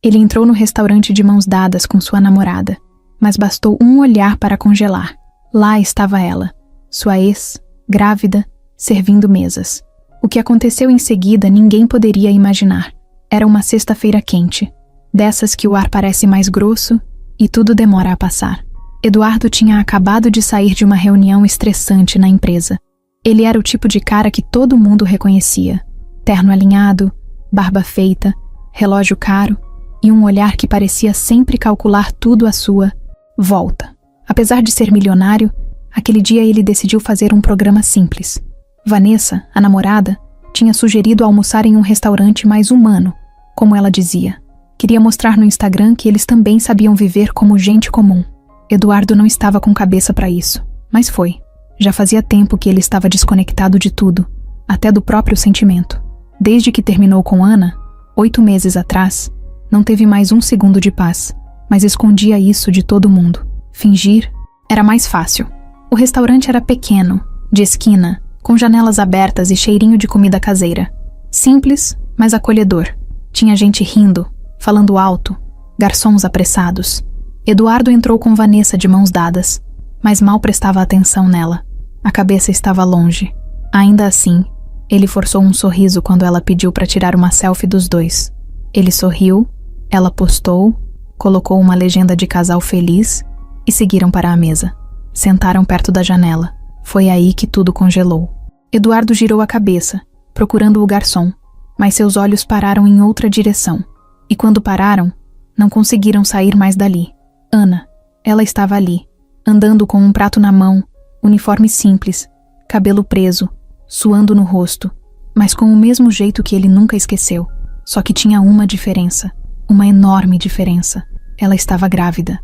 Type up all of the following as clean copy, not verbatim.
Ele entrou no restaurante de mãos dadas com sua namorada, mas bastou um olhar para congelar. Lá estava ela, sua ex, grávida, servindo mesas. O que aconteceu em seguida ninguém poderia imaginar. Era uma sexta-feira quente, dessas que o ar parece mais grosso e tudo demora a passar. Eduardo tinha acabado de sair de uma reunião estressante na empresa. Ele era o tipo de cara que todo mundo reconhecia. Terno alinhado, barba feita, relógio caro e um olhar que parecia sempre calcular tudo à sua volta. Apesar de ser milionário, aquele dia ele decidiu fazer um programa simples. Vanessa, a namorada, tinha sugerido almoçar em um restaurante mais humano, como ela dizia. Queria mostrar no Instagram que eles também sabiam viver como gente comum. Eduardo não estava com cabeça para isso, mas foi. Já fazia tempo que ele estava desconectado de tudo, até do próprio sentimento. Desde que terminou com Ana, 8 meses atrás, não teve mais um segundo de paz, mas escondia isso de todo mundo. Fingir era mais fácil. O restaurante era pequeno, de esquina, com janelas abertas e cheirinho de comida caseira. Simples, mas acolhedor. Tinha gente rindo, falando alto, garçons apressados. Eduardo entrou com Vanessa de mãos dadas, mas mal prestava atenção nela. A cabeça estava longe. Ainda assim, ele forçou um sorriso quando ela pediu para tirar uma selfie dos dois. Ele sorriu, ela postou, colocou uma legenda de casal feliz e seguiram para a mesa. Sentaram perto da janela. Foi aí que tudo congelou. Eduardo girou a cabeça, procurando o garçom, mas seus olhos pararam em outra direção. E quando pararam, não conseguiram sair mais dali. Ana, ela estava ali, andando com um prato na mão, uniforme simples, cabelo preso, suando no rosto, mas com o mesmo jeito que ele nunca esqueceu. Só que tinha uma diferença, uma enorme diferença. Ela estava grávida.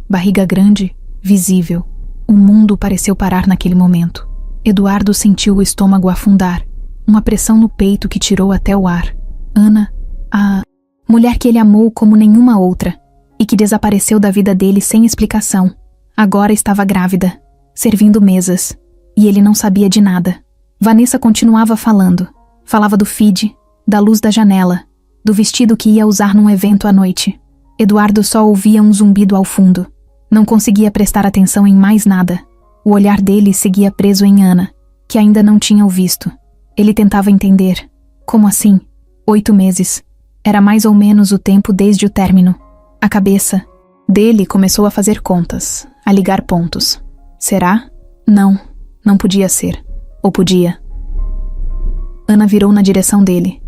Barriga grande, visível. O mundo pareceu parar naquele momento. Eduardo sentiu o estômago afundar, uma pressão no peito que tirou até o ar. Ana, a mulher que ele amou como nenhuma outra, e que desapareceu da vida dele sem explicação, agora estava grávida, servindo mesas, e ele não sabia de nada. Vanessa continuava falando. Falava do feed, da luz da janela, do vestido que ia usar num evento à noite. Eduardo só ouvia um zumbido ao fundo. Não conseguia prestar atenção em mais nada. O olhar dele seguia preso em Ana, que ainda não tinha o visto. Ele tentava entender. Como assim? 8 meses. Era mais ou menos o tempo desde o término. A cabeça dele começou a fazer contas, a ligar pontos. Será? Não, não podia ser. Ou podia? Ana virou na direção dele.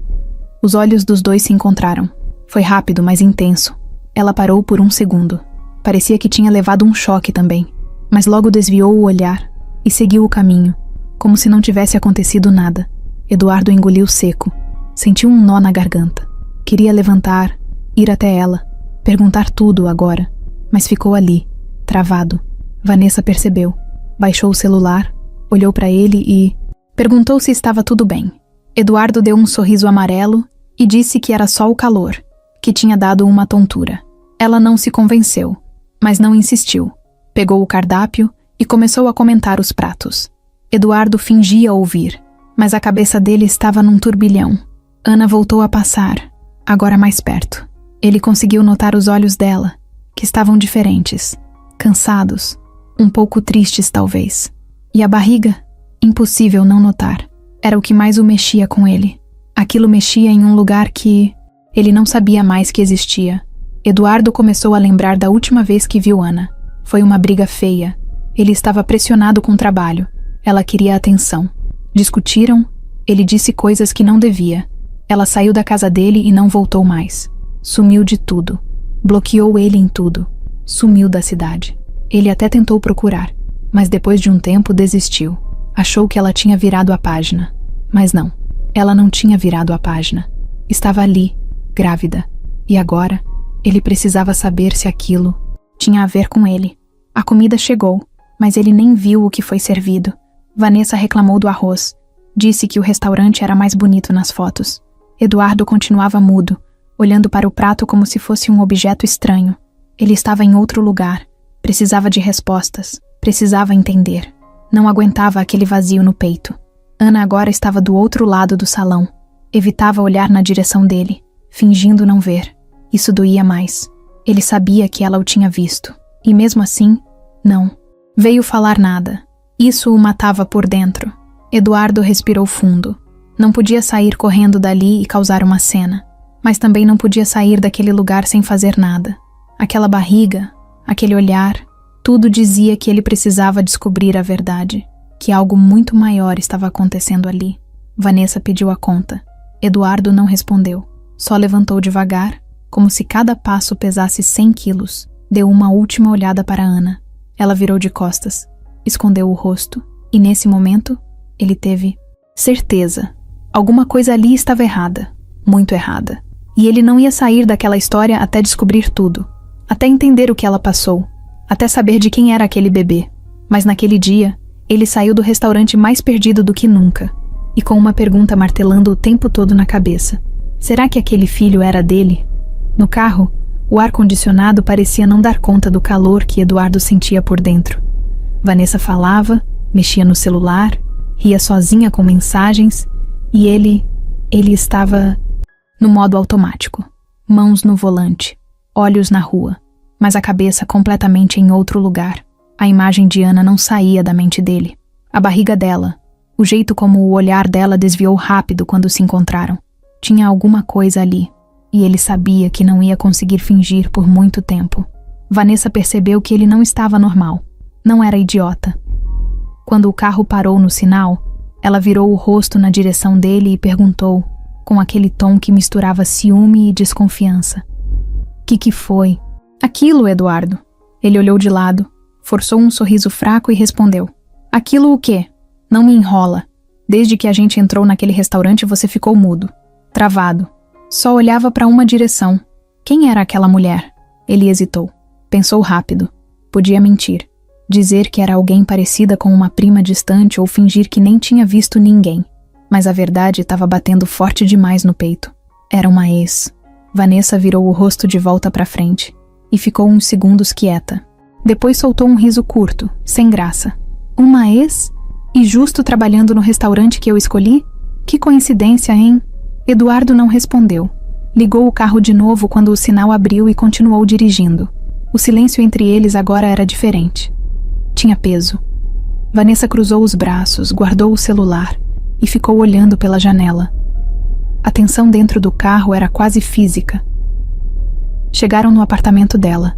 Os olhos dos dois se encontraram. Foi rápido, mas intenso. Ela parou por um segundo. Parecia que tinha levado um choque também, mas logo desviou o olhar e seguiu o caminho, como se não tivesse acontecido nada. Eduardo engoliu seco. Sentiu um nó na garganta. Queria levantar, ir até ela, perguntar tudo agora, mas ficou ali, travado. Vanessa percebeu. Baixou o celular, olhou para ele e perguntou se estava tudo bem. Eduardo deu um sorriso amarelo e disse que era só o calor, que tinha dado uma tontura. Ela não se convenceu, mas não insistiu. Pegou o cardápio e começou a comentar os pratos. Eduardo fingia ouvir, mas a cabeça dele estava num turbilhão. Ana voltou a passar, agora mais perto. Ele conseguiu notar os olhos dela, que estavam diferentes, cansados, um pouco tristes talvez. E a barriga? Impossível não notar. Era o que mais o mexia com ele. Aquilo mexia em um lugar que ele não sabia mais que existia. Eduardo começou a lembrar da última vez que viu Ana. Foi uma briga feia. Ele estava pressionado com o trabalho. Ela queria atenção. Discutiram. Ele disse coisas que não devia. Ela saiu da casa dele e não voltou mais. Sumiu de tudo. Bloqueou ele em tudo. Sumiu da cidade. Ele até tentou procurar, mas depois de um tempo desistiu. Achou que ela tinha virado a página. Mas não. Ela não tinha virado a página. Estava ali, grávida. E agora, ele precisava saber se aquilo tinha a ver com ele. A comida chegou, mas ele nem viu o que foi servido. Vanessa reclamou do arroz. Disse que o restaurante era mais bonito nas fotos. Eduardo continuava mudo, olhando para o prato como se fosse um objeto estranho. Ele estava em outro lugar. Precisava de respostas. Precisava entender. Não aguentava aquele vazio no peito. Ana agora estava do outro lado do salão. Evitava olhar na direção dele, fingindo não ver. Isso doía mais. Ele sabia que ela o tinha visto. E mesmo assim, não. Veio falar nada. Isso o matava por dentro. Eduardo respirou fundo. Não podia sair correndo dali e causar uma cena. Mas também não podia sair daquele lugar sem fazer nada. Aquela barriga, aquele olhar, tudo dizia que ele precisava descobrir a verdade. Que algo muito maior estava acontecendo ali. Vanessa pediu a conta. Eduardo não respondeu. Só levantou devagar, como se cada passo pesasse 100 quilos. Deu uma última olhada para Ana. Ela virou de costas, escondeu o rosto, e nesse momento, ele teve certeza. Alguma coisa ali estava errada, muito errada. E ele não ia sair daquela história até descobrir tudo, até entender o que ela passou, até saber de quem era aquele bebê. Mas naquele dia, ele saiu do restaurante mais perdido do que nunca, e com uma pergunta martelando o tempo todo na cabeça. Será que aquele filho era dele? No carro, o ar-condicionado parecia não dar conta do calor que Eduardo sentia por dentro. Vanessa falava, mexia no celular, ria sozinha com mensagens, e ele estava no modo automático, mãos no volante, olhos na rua, mas a cabeça completamente em outro lugar. A imagem de Ana não saía da mente dele. A barriga dela, o jeito como o olhar dela desviou rápido quando se encontraram. Tinha alguma coisa ali. E ele sabia que não ia conseguir fingir por muito tempo. Vanessa percebeu que ele não estava normal. Não era idiota. Quando o carro parou no sinal, ela virou o rosto na direção dele e perguntou, com aquele tom que misturava ciúme e desconfiança. Que foi? Aquilo, Eduardo. Ele olhou de lado, forçou um sorriso fraco e respondeu. Aquilo o quê? Não me enrola. Desde que a gente entrou naquele restaurante você ficou mudo, travado. Só olhava para uma direção. Quem era aquela mulher? Ele hesitou. Pensou rápido. Podia mentir. Dizer que era alguém parecida com uma prima distante ou fingir que nem tinha visto ninguém. Mas a verdade estava batendo forte demais no peito. Era uma ex. Vanessa virou o rosto de volta para frente e ficou uns segundos quieta. Depois soltou um riso curto, sem graça. Uma ex? E justo trabalhando no restaurante que eu escolhi? Que coincidência, hein? Eduardo não respondeu. Ligou o carro de novo quando o sinal abriu e continuou dirigindo. O silêncio entre eles agora era diferente. Tinha peso. Vanessa cruzou os braços, guardou o celular e ficou olhando pela janela. A tensão dentro do carro era quase física. Chegaram no apartamento dela.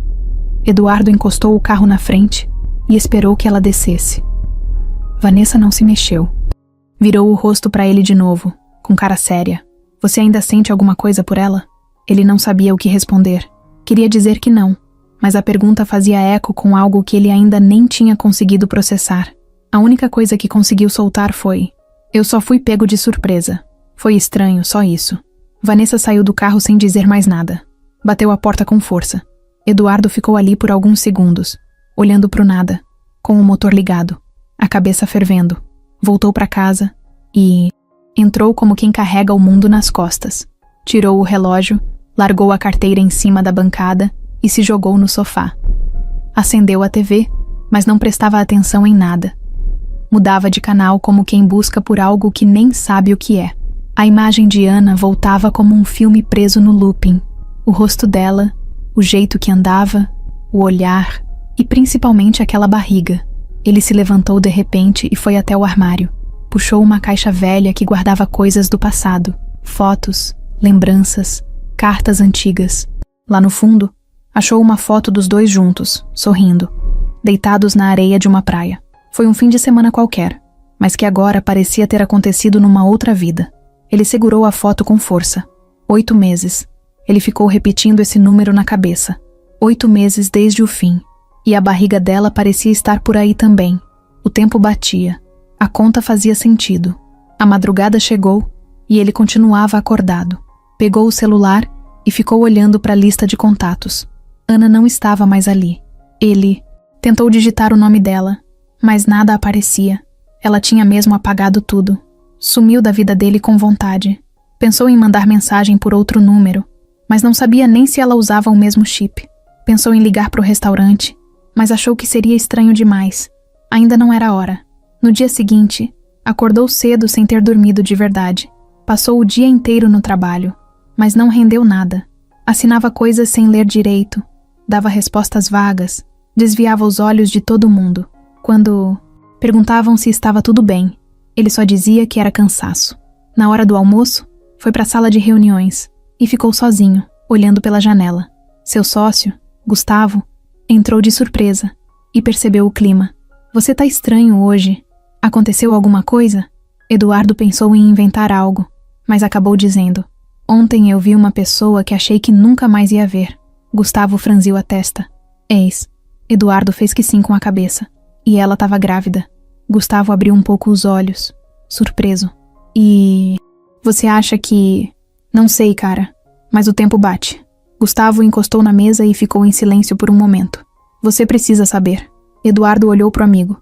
Eduardo encostou o carro na frente e esperou que ela descesse. Vanessa não se mexeu. Virou o rosto para ele de novo, com cara séria. Você ainda sente alguma coisa por ela? Ele não sabia o que responder. Queria dizer que não, mas a pergunta fazia eco com algo que ele ainda nem tinha conseguido processar. A única coisa que conseguiu soltar foi: eu só fui pego de surpresa. Foi estranho, só isso. Vanessa saiu do carro sem dizer mais nada. Bateu a porta com força. Eduardo ficou ali por alguns segundos, olhando pro nada, com o motor ligado, a cabeça fervendo. Voltou para casa e entrou como quem carrega o mundo nas costas. Tirou o relógio, largou a carteira em cima da bancada e se jogou no sofá. Acendeu a TV, mas não prestava atenção em nada. Mudava de canal como quem busca por algo que nem sabe o que é. A imagem de Ana voltava como um filme preso no looping. O rosto dela, o jeito que andava, o olhar e principalmente aquela barriga. Ele se levantou de repente e foi até o armário. Puxou uma caixa velha que guardava coisas do passado, fotos, lembranças, cartas antigas. Lá no fundo, achou uma foto dos dois juntos, sorrindo, deitados na areia de uma praia. Foi um fim de semana qualquer, mas que agora parecia ter acontecido numa outra vida. Ele segurou a foto com força. 8 meses. Ele ficou repetindo esse número na cabeça. 8 meses desde o fim. E a barriga dela parecia estar por aí também. O tempo batia. A conta fazia sentido. A madrugada chegou e ele continuava acordado. Pegou o celular e ficou olhando para a lista de contatos. Ana não estava mais ali. Ele tentou digitar o nome dela, mas nada aparecia. Ela tinha mesmo apagado tudo. Sumiu da vida dele com vontade. Pensou em mandar mensagem por outro número, mas não sabia nem se ela usava o mesmo chip. Pensou em ligar para o restaurante, mas achou que seria estranho demais. Ainda não era hora. No dia seguinte, acordou cedo sem ter dormido de verdade. Passou o dia inteiro no trabalho, mas não rendeu nada. Assinava coisas sem ler direito, dava respostas vagas, desviava os olhos de todo mundo. Quando perguntavam se estava tudo bem, ele só dizia que era cansaço. Na hora do almoço, foi para a sala de reuniões e ficou sozinho, olhando pela janela. Seu sócio, Gustavo, entrou de surpresa e percebeu o clima. Você tá estranho hoje. Aconteceu alguma coisa? Eduardo pensou em inventar algo, mas acabou dizendo: ontem eu vi uma pessoa que achei que nunca mais ia ver. Gustavo franziu a testa. Eis. Eduardo fez que sim com a cabeça. E ela estava grávida. Gustavo abriu um pouco os olhos, surpreso. E... você acha que... Não sei, cara, mas o tempo bate. Gustavo encostou na mesa e ficou em silêncio por um momento. Você precisa saber. Eduardo olhou pro amigo.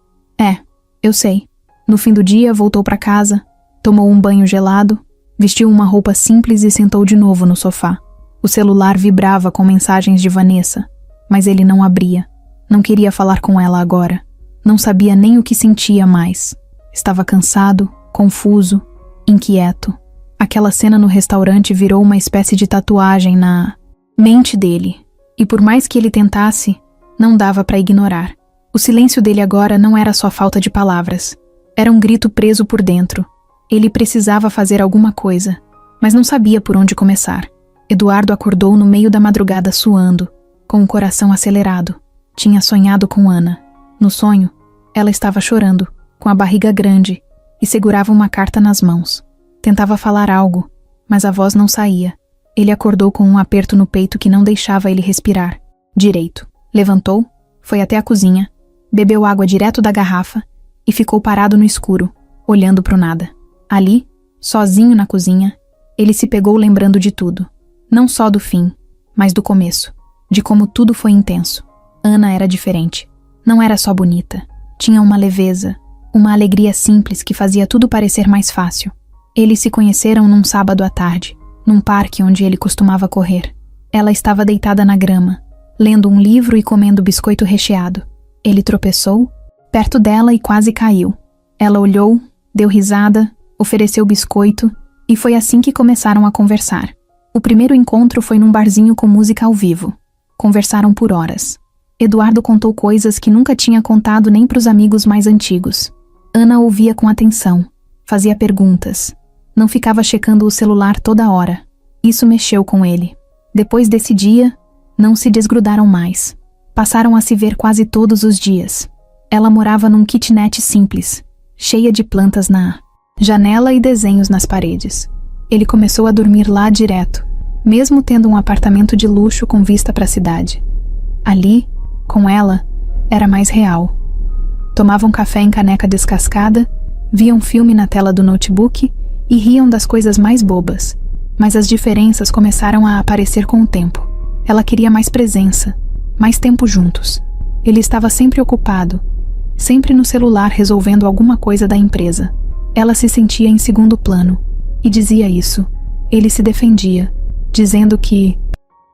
Eu sei. No fim do dia, voltou para casa, tomou um banho gelado, vestiu uma roupa simples e sentou de novo no sofá. O celular vibrava com mensagens de Vanessa, mas ele não abria. Não queria falar com ela agora. Não sabia nem o que sentia mais. Estava cansado, confuso, inquieto. Aquela cena no restaurante virou uma espécie de tatuagem na mente dele. E por mais que ele tentasse, não dava para ignorar. O silêncio dele agora não era só falta de palavras. Era um grito preso por dentro. Ele precisava fazer alguma coisa, mas não sabia por onde começar. Eduardo acordou no meio da madrugada suando, com o coração acelerado. Tinha sonhado com Ana. No sonho, ela estava chorando, com a barriga grande, e segurava uma carta nas mãos. Tentava falar algo, mas a voz não saía. Ele acordou com um aperto no peito que não deixava ele respirar direito. Levantou, foi até a cozinha, bebeu água direto da garrafa e ficou parado no escuro, olhando pro nada. Ali, sozinho na cozinha, ele se pegou lembrando de tudo. Não só do fim, mas do começo, de como tudo foi intenso. Ana era diferente. Não era só bonita. Tinha uma leveza, uma alegria simples que fazia tudo parecer mais fácil. Eles se conheceram num sábado à tarde, num parque onde ele costumava correr. Ela estava deitada na grama, lendo um livro e comendo biscoito recheado. Ele tropeçou perto dela e quase caiu. Ela olhou, deu risada, ofereceu biscoito e foi assim que começaram a conversar. O primeiro encontro foi num barzinho com música ao vivo. Conversaram por horas. Eduardo contou coisas que nunca tinha contado nem para os amigos mais antigos. Ana ouvia com atenção, fazia perguntas. Não ficava checando o celular toda hora. Isso mexeu com ele. Depois desse dia, não se desgrudaram mais. Passaram a se ver quase todos os dias. Ela morava num kitnet simples, cheia de plantas na janela e desenhos nas paredes. Ele começou a dormir lá direto, mesmo tendo um apartamento de luxo com vista para a cidade. Ali, com ela, era mais real. Tomavam café em caneca descascada, viam filme na tela do notebook e riam das coisas mais bobas. Mas as diferenças começaram a aparecer com o tempo. Ela queria mais presença, mais tempo juntos. Ele estava sempre ocupado, sempre no celular resolvendo alguma coisa da empresa. Ela se sentia em segundo plano e dizia isso. Ele se defendia, dizendo que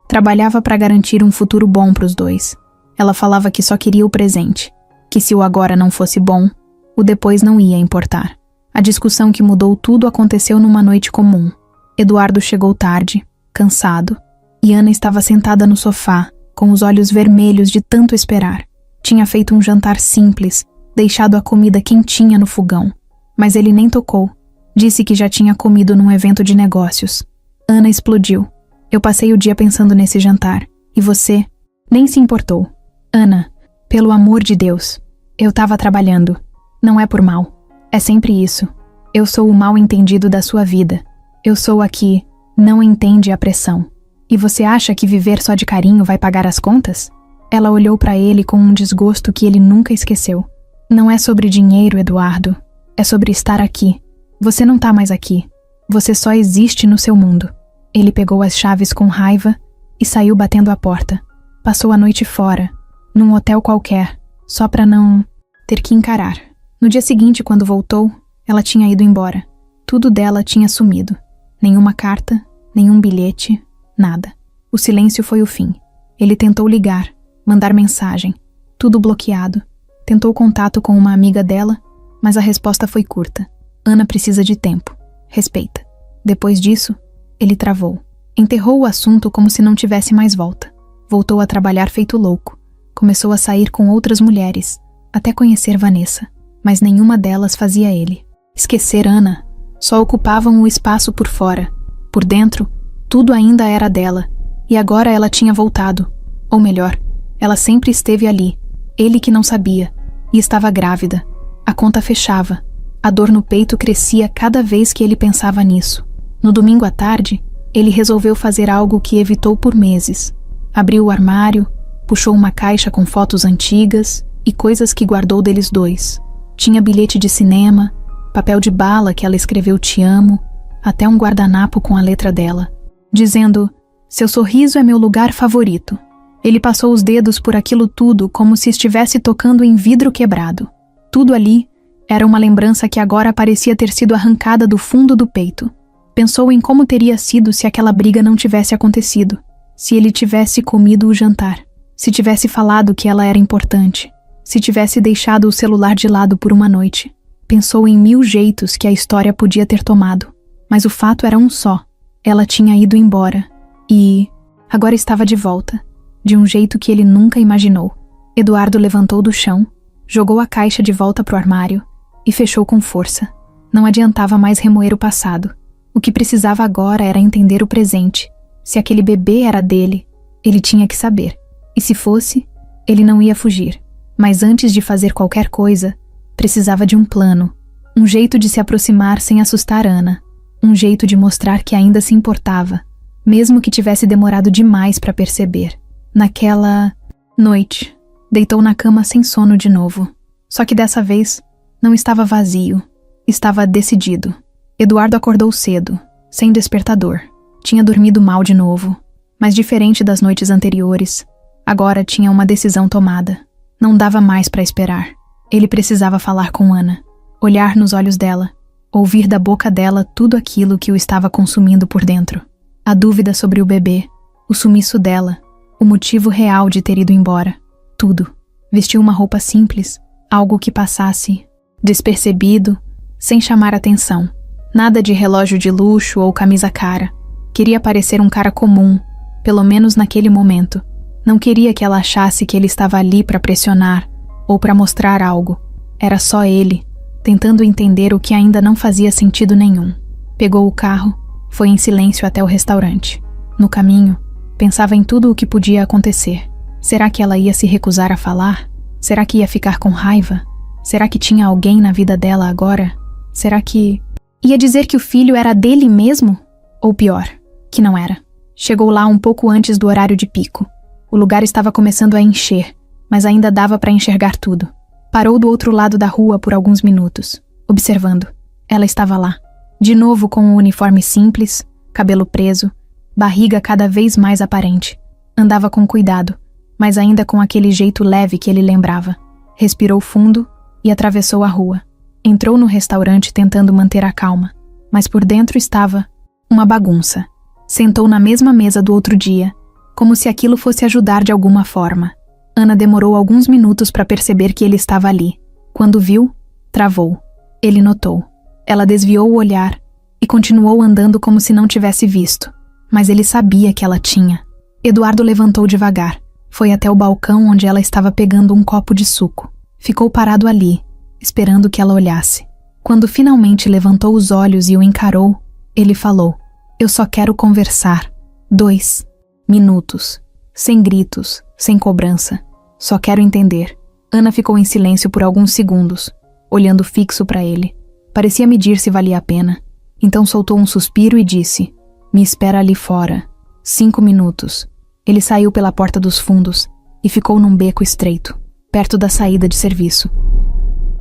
trabalhava para garantir um futuro bom para os dois. Ela falava que só queria o presente, que se o agora não fosse bom, o depois não ia importar. A discussão que mudou tudo aconteceu numa noite comum. Eduardo chegou tarde, cansado, e Ana estava sentada no sofá, com os olhos vermelhos de tanto esperar. Tinha feito um jantar simples, deixado a comida quentinha no fogão. Mas ele nem tocou. Disse que já tinha comido num evento de negócios. Ana explodiu. Eu passei o dia pensando nesse jantar. E você nem se importou. Ana, pelo amor de Deus. Eu estava trabalhando. Não é por mal. É sempre isso. Eu sou o mal entendido da sua vida. Eu sou a que não entende a pressão. E você acha que viver só de carinho vai pagar as contas? Ela olhou para ele com um desgosto que ele nunca esqueceu. Não é sobre dinheiro, Eduardo. É sobre estar aqui. Você não tá mais aqui. Você só existe no seu mundo. Ele pegou as chaves com raiva e saiu batendo a porta. Passou a noite fora, num hotel qualquer, só pra não ter que encarar. No dia seguinte, quando voltou, ela tinha ido embora. Tudo dela tinha sumido. Nenhuma carta, nenhum bilhete, nada. O silêncio foi o fim. Ele tentou ligar, mandar mensagem, tudo bloqueado. Tentou contato com uma amiga dela, mas a resposta foi curta. Ana precisa de tempo. Respeita. Depois disso, ele travou. Enterrou o assunto como se não tivesse mais volta. Voltou a trabalhar feito louco. Começou a sair com outras mulheres, até conhecer Vanessa, mas nenhuma delas fazia ele esquecer Ana. Só ocupavam o espaço por fora. Por dentro, tudo ainda era dela, e agora ela tinha voltado. Ou melhor, ela sempre esteve ali, ele que não sabia, e estava grávida. A conta fechava. A dor no peito crescia cada vez que ele pensava nisso. No domingo à tarde, ele resolveu fazer algo que evitou por meses. Abriu o armário, puxou uma caixa com fotos antigas e coisas que guardou deles dois. Tinha bilhete de cinema, papel de bala que ela escreveu "Te amo", até um guardanapo com a letra dela, dizendo: "Seu sorriso é meu lugar favorito." Ele passou os dedos por aquilo tudo como se estivesse tocando em vidro quebrado. Tudo ali era uma lembrança que agora parecia ter sido arrancada do fundo do peito. Pensou em como teria sido se aquela briga não tivesse acontecido, se ele tivesse comido o jantar, se tivesse falado que ela era importante, se tivesse deixado o celular de lado por uma noite. Pensou em 1000 jeitos que a história podia ter tomado, mas o fato era um só. Ela tinha ido embora e agora estava de volta, de um jeito que ele nunca imaginou. Eduardo levantou do chão, jogou a caixa de volta pro armário e fechou com força. Não adiantava mais remoer o passado. O que precisava agora era entender o presente. Se aquele bebê era dele, ele tinha que saber. E se fosse, ele não ia fugir. Mas antes de fazer qualquer coisa, precisava de um plano, um jeito de se aproximar sem assustar Ana, um jeito de mostrar que ainda se importava, mesmo que tivesse demorado demais para perceber. Naquela noite, deitou na cama sem sono de novo. Só que dessa vez, não estava vazio, estava decidido. Eduardo acordou cedo, sem despertador. Tinha dormido mal de novo, mas diferente das noites anteriores, agora tinha uma decisão tomada. Não dava mais para esperar. Ele precisava falar com Ana, olhar nos olhos dela, ouvir da boca dela tudo aquilo que o estava consumindo por dentro. A dúvida sobre o bebê, o sumiço dela, o motivo real de ter ido embora. Tudo. Vestiu uma roupa simples, algo que passasse despercebido, sem chamar atenção. Nada de relógio de luxo ou camisa cara. Queria parecer um cara comum, pelo menos naquele momento. Não queria que ela achasse que ele estava ali para pressionar ou para mostrar algo. Era só ele, tentando entender o que ainda não fazia sentido nenhum. Pegou o carro, foi em silêncio até o restaurante. No caminho, pensava em tudo o que podia acontecer. Será que ela ia se recusar a falar? Será que ia ficar com raiva? Será que tinha alguém na vida dela agora? Será que ia dizer que o filho era dele mesmo? Ou pior, que não era. Chegou lá um pouco antes do horário de pico. O lugar estava começando a encher, mas ainda dava para enxergar tudo. Parou do outro lado da rua por alguns minutos, observando. Ela estava lá, de novo com um uniforme simples, cabelo preso, barriga cada vez mais aparente. Andava com cuidado, mas ainda com aquele jeito leve que ele lembrava. Respirou fundo e atravessou a rua. Entrou no restaurante tentando manter a calma, mas por dentro estava uma bagunça. Sentou na mesma mesa do outro dia, como se aquilo fosse ajudar de alguma forma. Ana demorou alguns minutos para perceber que ele estava ali. Quando viu, travou. Ele notou. Ela desviou o olhar e continuou andando como se não tivesse visto. Mas ele sabia que ela tinha. Eduardo levantou devagar. Foi até o balcão onde ela estava pegando um copo de suco. Ficou parado ali, esperando que ela olhasse. Quando finalmente levantou os olhos e o encarou, ele falou: "Eu só quero conversar. 2 minutos. Sem gritos, sem cobrança. Só quero entender." Ana ficou em silêncio por alguns segundos, olhando fixo para ele. Parecia medir se valia a pena. Então soltou um suspiro e disse: "Me espera ali fora. 5 minutos." Ele saiu pela porta dos fundos e ficou num beco estreito, perto da saída de serviço.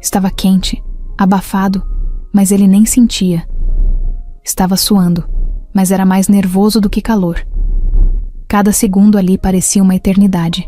Estava quente, abafado, mas ele nem sentia. Estava suando, mas era mais nervoso do que calor. Cada segundo ali parecia uma eternidade.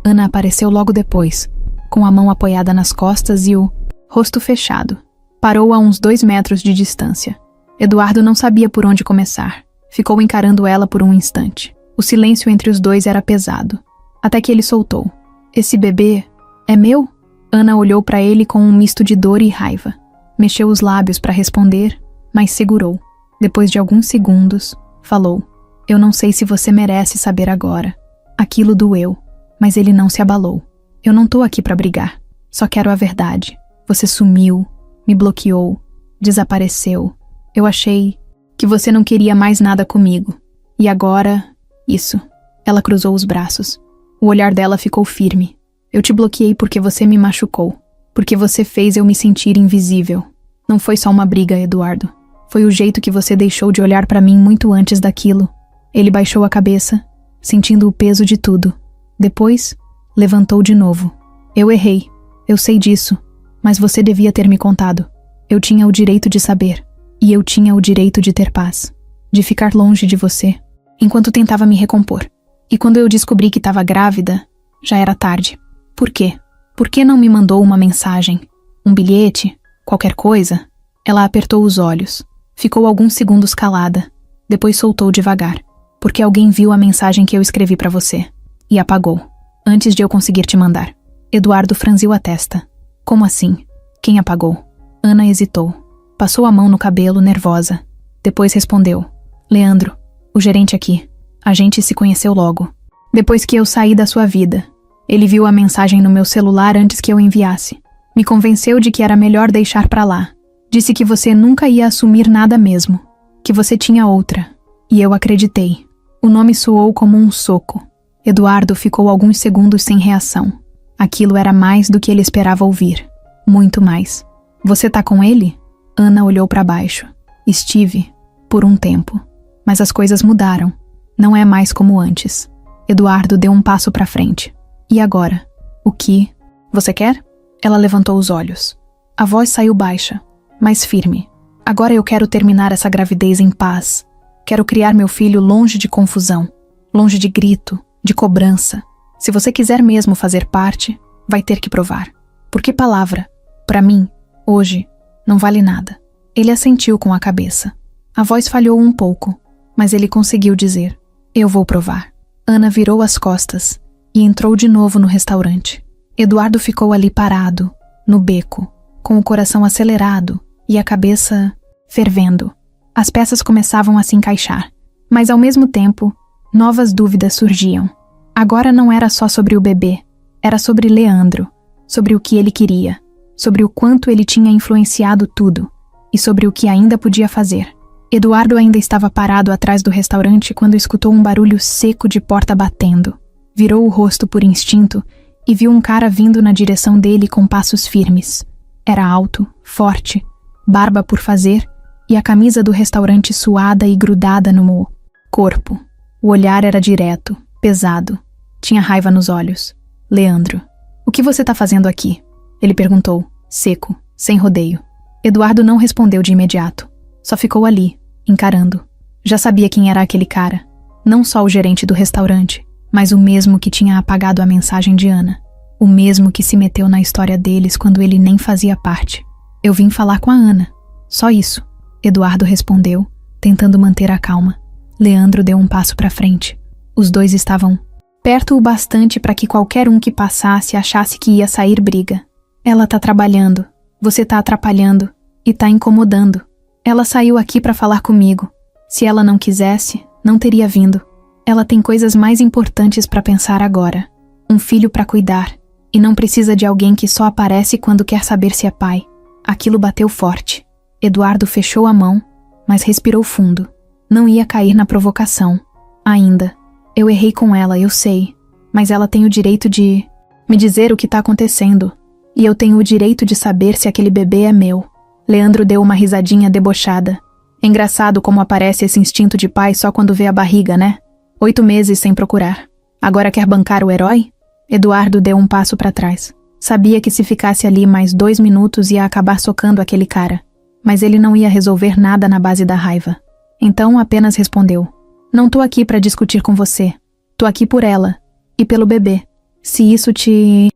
Ana apareceu logo depois, com a mão apoiada nas costas e o rosto fechado. Parou a uns 2 metros de distância. Eduardo não sabia por onde começar. Ficou encarando ela por um instante. O silêncio entre os dois era pesado, até que ele soltou: "Esse bebê é meu?" Ana olhou para ele com um misto de dor e raiva. Mexeu os lábios para responder, mas segurou. Depois de alguns segundos, Falou: eu não sei se você merece saber agora. Aquilo doeu, mas ele não se abalou. Eu não tô aqui pra brigar. Só quero a verdade. Você sumiu, me bloqueou, desapareceu. Eu achei que você não queria mais nada comigo. E agora, isso. Ela cruzou os braços. O olhar dela ficou firme. Eu te bloqueei porque você me machucou. Porque você fez eu me sentir invisível. Não foi só uma briga, Eduardo. Foi o jeito que você deixou de olhar pra mim muito antes daquilo. Ele baixou a cabeça, sentindo o peso de tudo. Depois, levantou de novo. Eu errei. Eu sei disso. Mas você devia ter me contado. Eu tinha o direito de saber. E eu tinha o direito de ter paz. De ficar longe de você. Enquanto tentava me recompor. E quando eu descobri que estava grávida, já era tarde. Por quê? Por que não me mandou uma mensagem? Um bilhete? Qualquer coisa? Ela apertou os olhos. Ficou alguns segundos calada. Depois soltou devagar. Porque alguém viu a mensagem que eu escrevi pra você. E apagou. Antes de eu conseguir te mandar. Eduardo franziu a testa. Como assim? Quem apagou? Ana hesitou. Passou a mão no cabelo, nervosa. Depois respondeu. Leandro, o gerente aqui. A gente se conheceu logo. Depois que eu saí da sua vida. Ele viu a mensagem no meu celular antes que eu enviasse. Me convenceu de que era melhor deixar pra lá. Disse que você nunca ia assumir nada mesmo. Que você tinha outra. E eu acreditei. O nome soou como um soco. Eduardo ficou alguns segundos sem reação. Aquilo era mais do que ele esperava ouvir. Muito mais. Você tá com ele? Ana olhou pra baixo. Estive, por um tempo. Mas as coisas mudaram. Não é mais como antes. Eduardo deu um passo pra frente. E agora? O que? Você quer? Ela levantou os olhos. A voz saiu baixa, mas firme. Agora eu quero terminar essa gravidez em paz. Quero criar meu filho longe de confusão. Longe de grito, de cobrança. Se você quiser mesmo fazer parte, vai ter que provar. Porque palavra, pra mim, hoje, não vale nada. Ele assentiu com a cabeça. A voz falhou um pouco, mas ele conseguiu dizer: eu vou provar. Ana virou as costas e entrou de novo no restaurante. Eduardo ficou ali parado, no beco, com o coração acelerado e a cabeça fervendo. As peças começavam a se encaixar, mas ao mesmo tempo, novas dúvidas surgiam. Agora não era só sobre o bebê, era sobre Leandro, sobre o que ele queria, sobre o quanto ele tinha influenciado tudo e sobre o que ainda podia fazer. Eduardo ainda estava parado atrás do restaurante quando escutou um barulho seco de porta batendo. Virou o rosto por instinto e viu um cara vindo na direção dele com passos firmes. Era alto, forte, barba por fazer e a camisa do restaurante suada e grudada no corpo. O olhar era direto, pesado. Tinha raiva nos olhos. Leandro, o que você tá fazendo aqui? Ele perguntou, seco, sem rodeio. Eduardo não respondeu de imediato. Só ficou ali, encarando. Já sabia quem era aquele cara. Não só o gerente do restaurante, mas o mesmo que tinha apagado a mensagem de Ana. O mesmo que se meteu na história deles quando ele nem fazia parte. Eu vim falar com a Ana. Só isso. Eduardo respondeu, tentando manter a calma. Leandro deu um passo pra frente. Os dois estavam perto o bastante para que qualquer um que passasse achasse que ia sair briga. Ela tá trabalhando. Você tá atrapalhando. E tá incomodando. Ela saiu aqui pra falar comigo. Se ela não quisesse, não teria vindo. Ela tem coisas mais importantes pra pensar agora. Um filho pra cuidar. E não precisa de alguém que só aparece quando quer saber se é pai. Aquilo bateu forte. Eduardo fechou a mão, mas respirou fundo. Não ia cair na provocação. Ainda. Eu errei com ela, eu sei. Mas ela tem o direito de me dizer o que tá acontecendo. E eu tenho o direito de saber se aquele bebê é meu. Leandro deu uma risadinha debochada. Engraçado como aparece esse instinto de pai só quando vê a barriga, né? 8 meses sem procurar. Agora quer bancar o herói? Eduardo deu um passo pra trás. Sabia que se ficasse ali mais 2 minutos ia acabar socando aquele cara. Mas ele não ia resolver nada na base da raiva. Então apenas respondeu. Não tô aqui pra discutir com você. Tô aqui por ela. E pelo bebê. Se isso te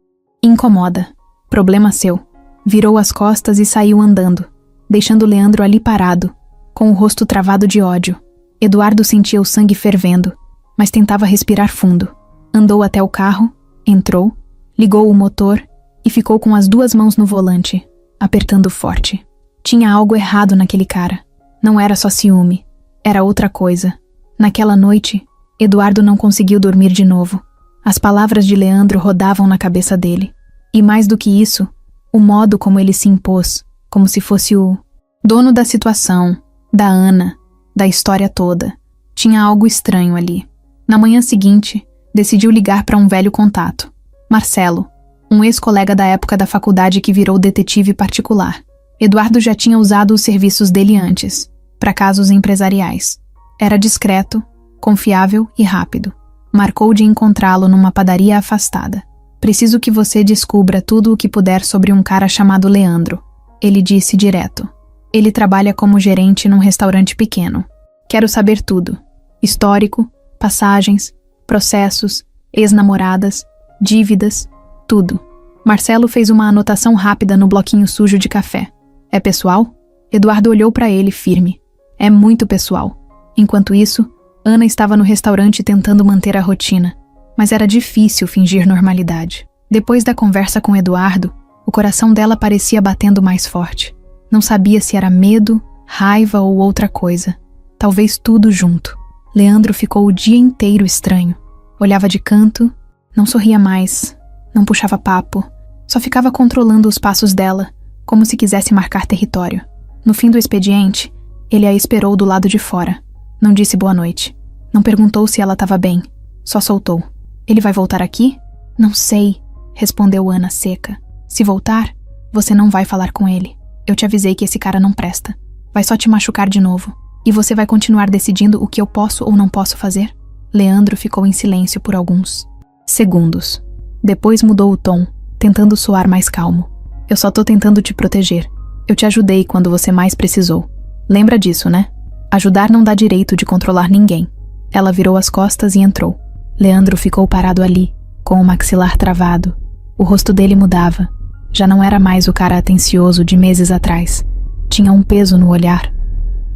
incomoda. Problema seu. Virou as costas e saiu andando, deixando Leandro ali parado, com o rosto travado de ódio. Eduardo sentia o sangue fervendo, mas tentava respirar fundo. Andou até o carro, entrou, ligou o motor e ficou com as 2 mãos no volante, apertando forte. Tinha algo errado naquele cara. Não era só ciúme. Era outra coisa. Naquela noite, Eduardo não conseguiu dormir de novo. As palavras de Leandro rodavam na cabeça dele. E mais do que isso, o modo como ele se impôs, como se fosse o dono da situação, da Ana, da história toda. Tinha algo estranho ali. Na manhã seguinte, decidiu ligar para um velho contato. Marcelo, um ex-colega da época da faculdade que virou detetive particular. Eduardo já tinha usado os serviços dele antes, para casos empresariais. Era discreto, confiável e rápido. Marcou de encontrá-lo numa padaria afastada. Preciso que você descubra tudo o que puder sobre um cara chamado Leandro. Ele disse direto. Ele trabalha como gerente num restaurante pequeno. Quero saber tudo. Histórico, passagens, processos, ex-namoradas, dívidas, tudo. Marcelo fez uma anotação rápida no bloquinho sujo de café. É pessoal? Eduardo olhou para ele firme. É muito pessoal. Enquanto isso, Ana estava no restaurante tentando manter a rotina, mas era difícil fingir normalidade. Depois da conversa com Eduardo, o coração dela parecia batendo mais forte. Não sabia se era medo, raiva ou outra coisa. Talvez tudo junto. Leandro ficou o dia inteiro estranho. Olhava de canto, não sorria mais, não puxava papo, só ficava controlando os passos dela, como se quisesse marcar território. No fim do expediente, ele a esperou do lado de fora. Não disse boa noite. Não perguntou se ela estava bem. Só soltou. Ele vai voltar aqui? Não sei, respondeu Ana seca. Se voltar, você não vai falar com ele. Eu te avisei que esse cara não presta. Vai só te machucar de novo. E você vai continuar decidindo o que eu posso ou não posso fazer? Leandro ficou em silêncio por alguns segundos. Depois mudou o tom, tentando soar mais calmo. Eu só tô tentando te proteger. Eu te ajudei quando você mais precisou. Lembra disso, né? Ajudar não dá direito de controlar ninguém. Ela virou as costas e entrou. Leandro ficou parado ali, com o maxilar travado. O rosto dele mudava. Já não era mais o cara atencioso de meses atrás. Tinha um peso no olhar.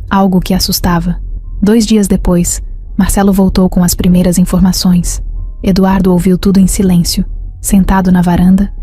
Algo que assustava. 2 dias depois, Marcelo voltou com as primeiras informações. Eduardo ouviu tudo em silêncio, sentado na varanda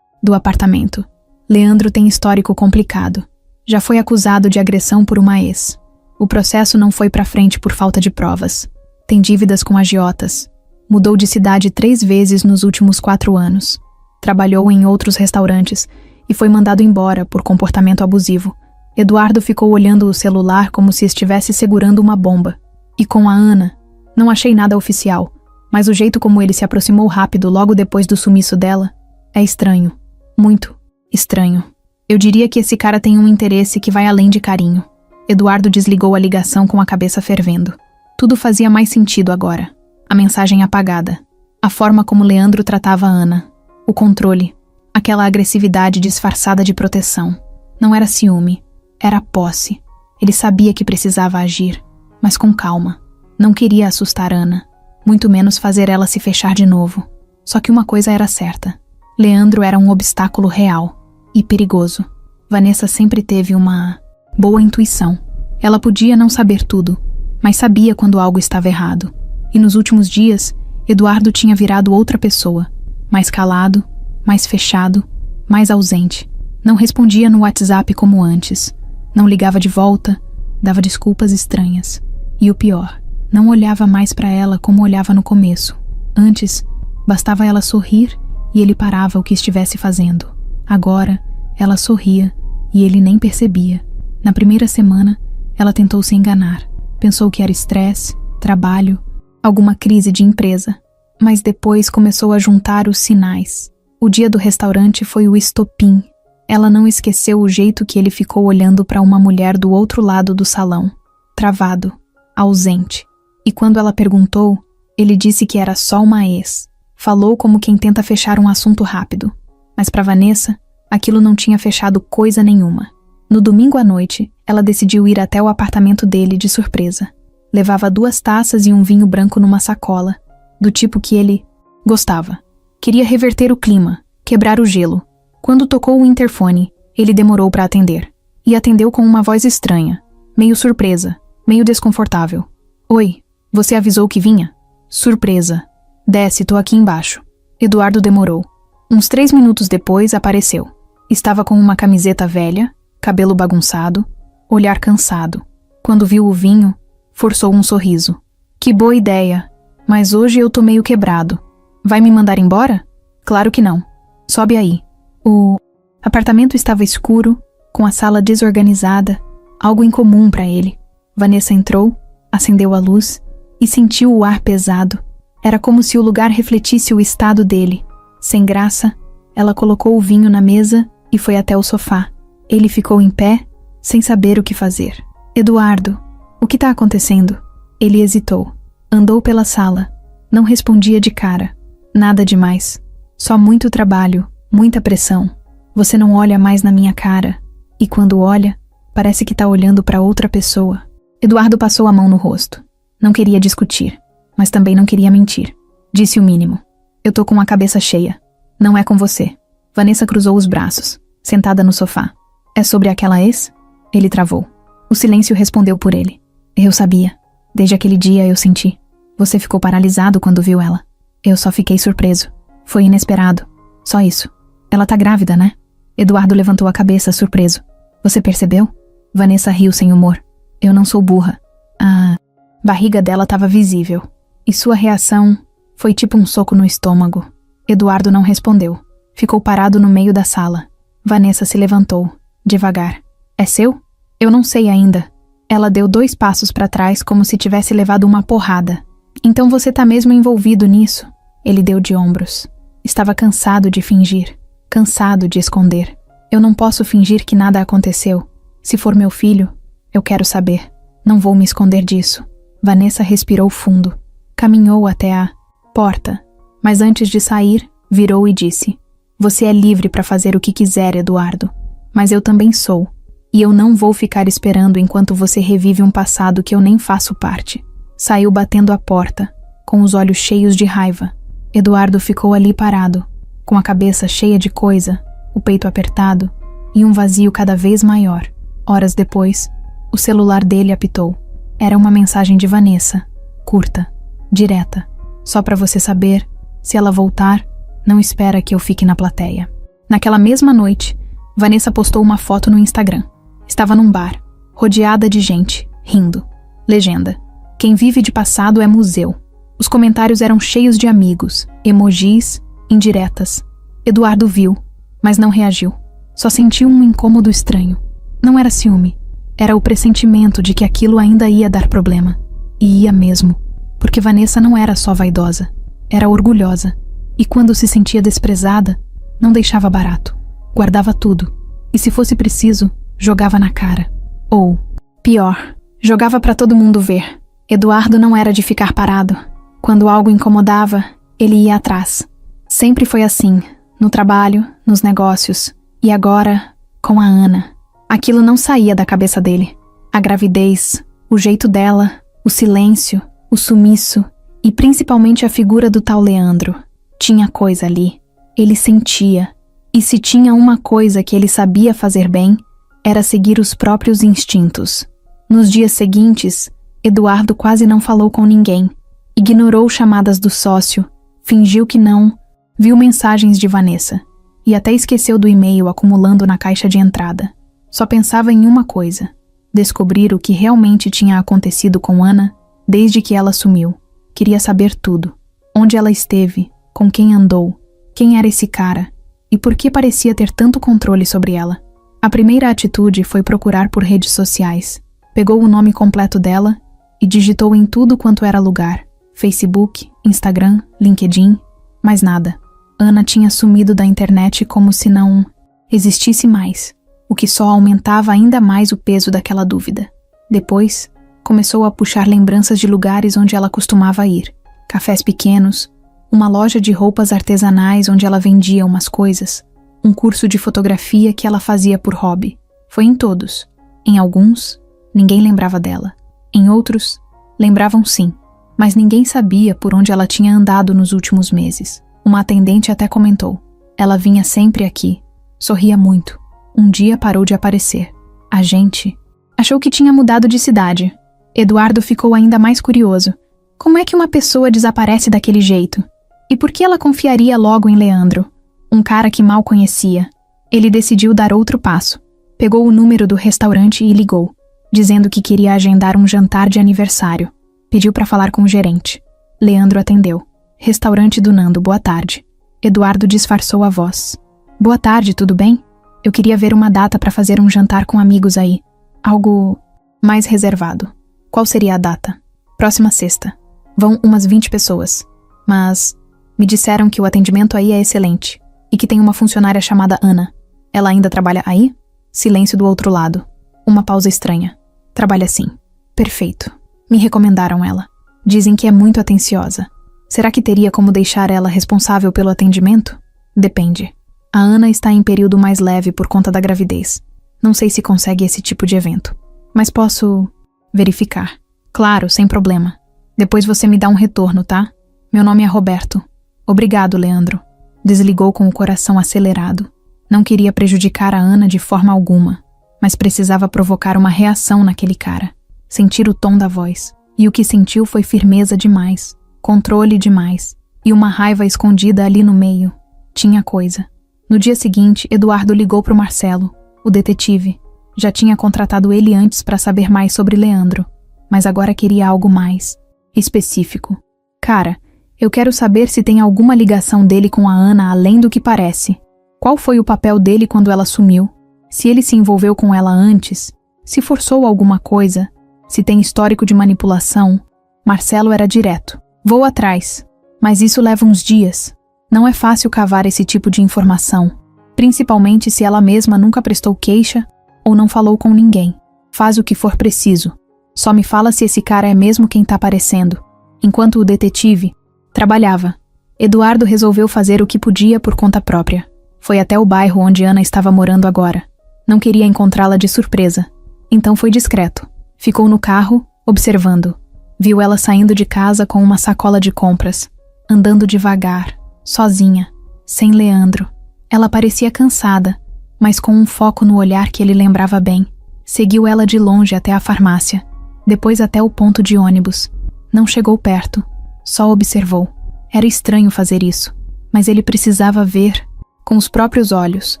do apartamento. Leandro tem histórico complicado. Já foi acusado de agressão por uma ex. O processo não foi pra frente por falta de provas. Tem dívidas com agiotas. Mudou de cidade 3 vezes nos últimos 4 anos. Trabalhou em outros restaurantes e foi mandado embora por comportamento abusivo. Eduardo ficou olhando o celular como se estivesse segurando uma bomba. E com a Ana, não achei nada oficial, mas o jeito como ele se aproximou rápido logo depois do sumiço dela é estranho. Muito estranho. Eu diria que esse cara tem um interesse que vai além de carinho. Eduardo desligou a ligação com a cabeça fervendo. Tudo fazia mais sentido agora. A mensagem apagada. A forma como Leandro tratava a Ana. O controle. Aquela agressividade disfarçada de proteção. Não era ciúme. Era posse. Ele sabia que precisava agir, mas com calma. Não queria assustar Ana. Muito menos fazer ela se fechar de novo. Só que uma coisa era certa. Leandro era um obstáculo real. E perigoso. Vanessa sempre teve uma boa intuição. Ela podia não saber tudo, mas sabia quando algo estava errado. E nos últimos dias, Eduardo tinha virado outra pessoa. Mais calado, mais fechado, mais ausente. Não respondia no WhatsApp como antes. Não ligava de volta, dava desculpas estranhas. E o pior, não olhava mais para ela como olhava no começo. Antes, bastava ela sorrir e ele parava o que estivesse fazendo. Agora, ela sorria e ele nem percebia. Na primeira semana, ela tentou se enganar. Pensou que era estresse, trabalho, alguma crise de empresa. Mas depois começou a juntar os sinais. O dia do restaurante foi o estopim. Ela não esqueceu o jeito que ele ficou olhando para uma mulher do outro lado do salão. Travado, ausente. E quando ela perguntou, ele disse que era só uma ex. Falou como quem tenta fechar um assunto rápido. Mas para Vanessa, aquilo não tinha fechado coisa nenhuma. No domingo à noite, ela decidiu ir até o apartamento dele de surpresa. Levava 2 taças e um vinho branco numa sacola, do tipo que ele gostava. Queria reverter o clima, quebrar o gelo. Quando tocou o interfone, ele demorou para atender. E atendeu com uma voz estranha, meio surpresa, meio desconfortável. Oi, você avisou que vinha? Surpresa. Desce, tô aqui embaixo. Eduardo demorou. Uns 3 minutos depois, apareceu. Estava com uma camiseta velha, cabelo bagunçado, olhar cansado. Quando viu o vinho, forçou um sorriso. Que boa ideia, mas hoje eu tô meio quebrado. Vai me mandar embora? Claro que não. Sobe aí. O apartamento estava escuro, com a sala desorganizada, algo incomum para ele. Vanessa entrou, acendeu a luz e sentiu o ar pesado. Era como se o lugar refletisse o estado dele. Sem graça, ela colocou o vinho na mesa e foi até o sofá. Ele ficou em pé, sem saber o que fazer. Eduardo, o que está acontecendo? Ele hesitou. Andou pela sala. Não respondia de cara. Nada demais. Só muito trabalho, muita pressão. Você não olha mais na minha cara. E quando olha, parece que está olhando para outra pessoa. Eduardo passou a mão no rosto. Não queria discutir, mas também não queria mentir. Disse o mínimo. Eu tô com a cabeça cheia. Não é com você. Vanessa cruzou os braços, sentada no sofá. É sobre aquela ex? Ele travou. O silêncio respondeu por ele. Eu sabia. Desde aquele dia eu senti. Você ficou paralisado quando viu ela. Eu só fiquei surpreso. Foi inesperado. Só isso. Ela tá grávida, né? Eduardo levantou a cabeça, surpreso. Você percebeu? Vanessa riu sem humor. Eu não sou burra. A barriga dela estava visível. E sua reação foi tipo um soco no estômago. Eduardo não respondeu. Ficou parado no meio da sala. Vanessa se levantou, devagar. É seu? Eu não sei ainda. Ela deu 2 passos para trás como se tivesse levado uma porrada. Então você tá mesmo envolvido nisso? Ele deu de ombros. Estava cansado de fingir. Cansado de esconder. Eu não posso fingir que nada aconteceu. Se for meu filho, eu quero saber. Não vou me esconder disso. Vanessa respirou fundo. Caminhou até a porta. Mas antes de sair, virou e disse: Você é livre para fazer o que quiser, Eduardo. Mas eu também sou. E eu não vou ficar esperando enquanto você revive um passado que eu nem faço parte. Saiu batendo a porta, com os olhos cheios de raiva. Eduardo ficou ali parado, com a cabeça cheia de coisa, o peito apertado e um vazio cada vez maior. Horas depois, o celular dele apitou. Era uma mensagem de Vanessa, curta, direta. Só para você saber, se ela voltar, não espera que eu fique na plateia. Naquela mesma noite, Vanessa postou uma foto no Instagram. Estava num bar, rodeada de gente, rindo. Legenda: Quem vive de passado é museu. Os comentários eram cheios de amigos, emojis, indiretas. Eduardo viu, mas não reagiu. Só sentiu um incômodo estranho. Não era ciúme. Era o pressentimento de que aquilo ainda ia dar problema. E ia mesmo. Porque Vanessa não era só vaidosa. Era orgulhosa. E quando se sentia desprezada, não deixava barato. Guardava tudo. E se fosse preciso, jogava na cara. Ou, pior, jogava para todo mundo ver. Eduardo não era de ficar parado. Quando algo incomodava, ele ia atrás. Sempre foi assim, no trabalho, nos negócios. E agora, com a Ana. Aquilo não saía da cabeça dele. A gravidez, o jeito dela, o silêncio, o sumiço e principalmente a figura do tal Leandro. Tinha coisa ali. Ele sentia. E se tinha uma coisa que ele sabia fazer bem, era seguir os próprios instintos. Nos dias seguintes, Eduardo quase não falou com ninguém. Ignorou chamadas do sócio, fingiu que não, viu mensagens de Vanessa e até esqueceu do e-mail acumulando na caixa de entrada. Só pensava em uma coisa: descobrir o que realmente tinha acontecido com Ana desde que ela sumiu. Queria saber tudo. Onde ela esteve, com quem andou, quem era esse cara e por que parecia ter tanto controle sobre ela. A primeira atitude foi procurar por redes sociais. Pegou o nome completo dela e digitou em tudo quanto era lugar. Facebook, Instagram, LinkedIn, mas nada. Ana tinha sumido da internet como se não existisse mais, o que só aumentava ainda mais o peso daquela dúvida. Depois, começou a puxar lembranças de lugares onde ela costumava ir. Cafés pequenos, uma loja de roupas artesanais onde ela vendia umas coisas, um curso de fotografia que ela fazia por hobby. Foi em todos. Em alguns, ninguém lembrava dela. Em outros, lembravam sim. Mas ninguém sabia por onde ela tinha andado nos últimos meses. Uma atendente até comentou. Ela vinha sempre aqui. Sorria muito. Um dia parou de aparecer. A gente achou que tinha mudado de cidade. Eduardo ficou ainda mais curioso. Como é que uma pessoa desaparece daquele jeito? E por que ela confiaria logo em Leandro? Um cara que mal conhecia. Ele decidiu dar outro passo. Pegou o número do restaurante e ligou, dizendo que queria agendar um jantar de aniversário. Pediu para falar com o gerente. Leandro atendeu. Restaurante do Nando, boa tarde. Eduardo disfarçou a voz. Boa tarde, tudo bem? Eu queria ver uma data para fazer um jantar com amigos aí. Algo mais reservado. Qual seria a data? Próxima sexta. Vão umas 20 pessoas. Mas me disseram que o atendimento aí é excelente. E que tem uma funcionária chamada Ana. Ela ainda trabalha aí? Silêncio do outro lado. Uma pausa estranha. Trabalha sim. Perfeito. Me recomendaram ela. Dizem que é muito atenciosa. Será que teria como deixar ela responsável pelo atendimento? Depende. A Ana está em período mais leve por conta da gravidez. Não sei se consegue esse tipo de evento. Mas posso verificar. Claro, sem problema. Depois você me dá um retorno, tá? Meu nome é Roberto. Obrigado, Leandro. Desligou com o coração acelerado. Não queria prejudicar a Ana de forma alguma, mas precisava provocar uma reação naquele cara. Sentir o tom da voz. E o que sentiu foi firmeza demais, controle demais, e uma raiva escondida ali no meio. Tinha coisa. No dia seguinte, Eduardo ligou para o Marcelo, o detetive. Já tinha contratado ele antes para saber mais sobre Leandro, mas agora queria algo mais específico. Cara, eu quero saber se tem alguma ligação dele com a Ana além do que parece. Qual foi o papel dele quando ela sumiu? Se ele se envolveu com ela antes? Se forçou alguma coisa? Se tem histórico de manipulação? Marcelo era direto. Vou atrás. Mas isso leva uns dias. Não é fácil cavar esse tipo de informação, principalmente se ela mesma nunca prestou queixa ou não falou com ninguém. Faz o que for preciso. Só me fala se esse cara é mesmo quem tá aparecendo. Enquanto o detetive trabalhava, Eduardo resolveu fazer o que podia por conta própria. Foi até o bairro onde Ana estava morando agora. Não queria encontrá-la de surpresa. Então foi discreto. Ficou no carro, observando. Viu ela saindo de casa com uma sacola de compras, andando devagar, sozinha, sem Leandro. Ela parecia cansada, mas com um foco no olhar que ele lembrava bem. Seguiu ela de longe até a farmácia, depois até o ponto de ônibus. Não chegou perto, só observou. Era estranho fazer isso, mas ele precisava ver com os próprios olhos.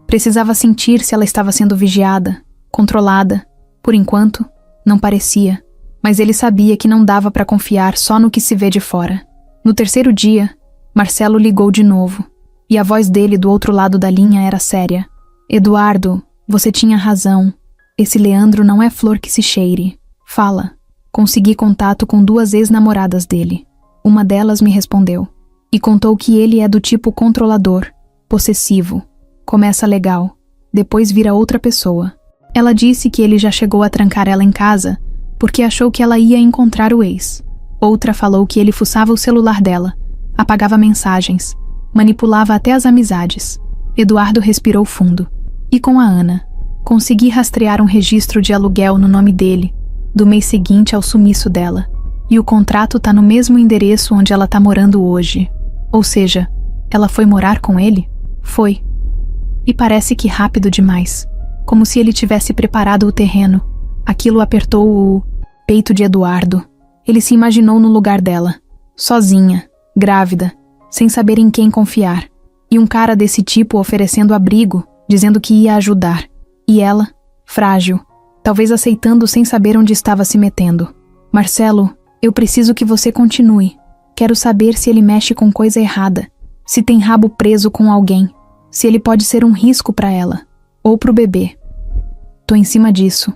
Precisava sentir se ela estava sendo vigiada, controlada. Por enquanto, não parecia, mas ele sabia que não dava para confiar só no que se vê de fora. No terceiro dia, Marcelo ligou de novo, e a voz dele do outro lado da linha era séria. Eduardo, você tinha razão. Esse Leandro não é flor que se cheire. Fala. Consegui contato com 2 ex-namoradas dele. Uma delas me respondeu, e contou que ele é do tipo controlador, possessivo. Começa legal, depois vira outra pessoa. Ela disse que ele já chegou a trancar ela em casa porque achou que ela ia encontrar o ex. Outra falou que ele fuçava o celular dela, apagava mensagens, manipulava até as amizades. Eduardo respirou fundo. E com a Ana? Consegui rastrear um registro de aluguel no nome dele, do mês seguinte ao sumiço dela. E o contrato tá no mesmo endereço onde ela tá morando hoje. Ou seja, ela foi morar com ele? Foi. E parece que rápido demais. Como se ele tivesse preparado o terreno. Aquilo apertou o peito de Eduardo. Ele se imaginou no lugar dela. Sozinha, grávida, sem saber em quem confiar. E um cara desse tipo oferecendo abrigo, dizendo que ia ajudar. E ela, frágil, talvez aceitando sem saber onde estava se metendo. Marcelo, eu preciso que você continue. Quero saber se ele mexe com coisa errada. Se tem rabo preso com alguém. Se ele pode ser um risco para ela. Ou pro bebê. Tô em cima disso.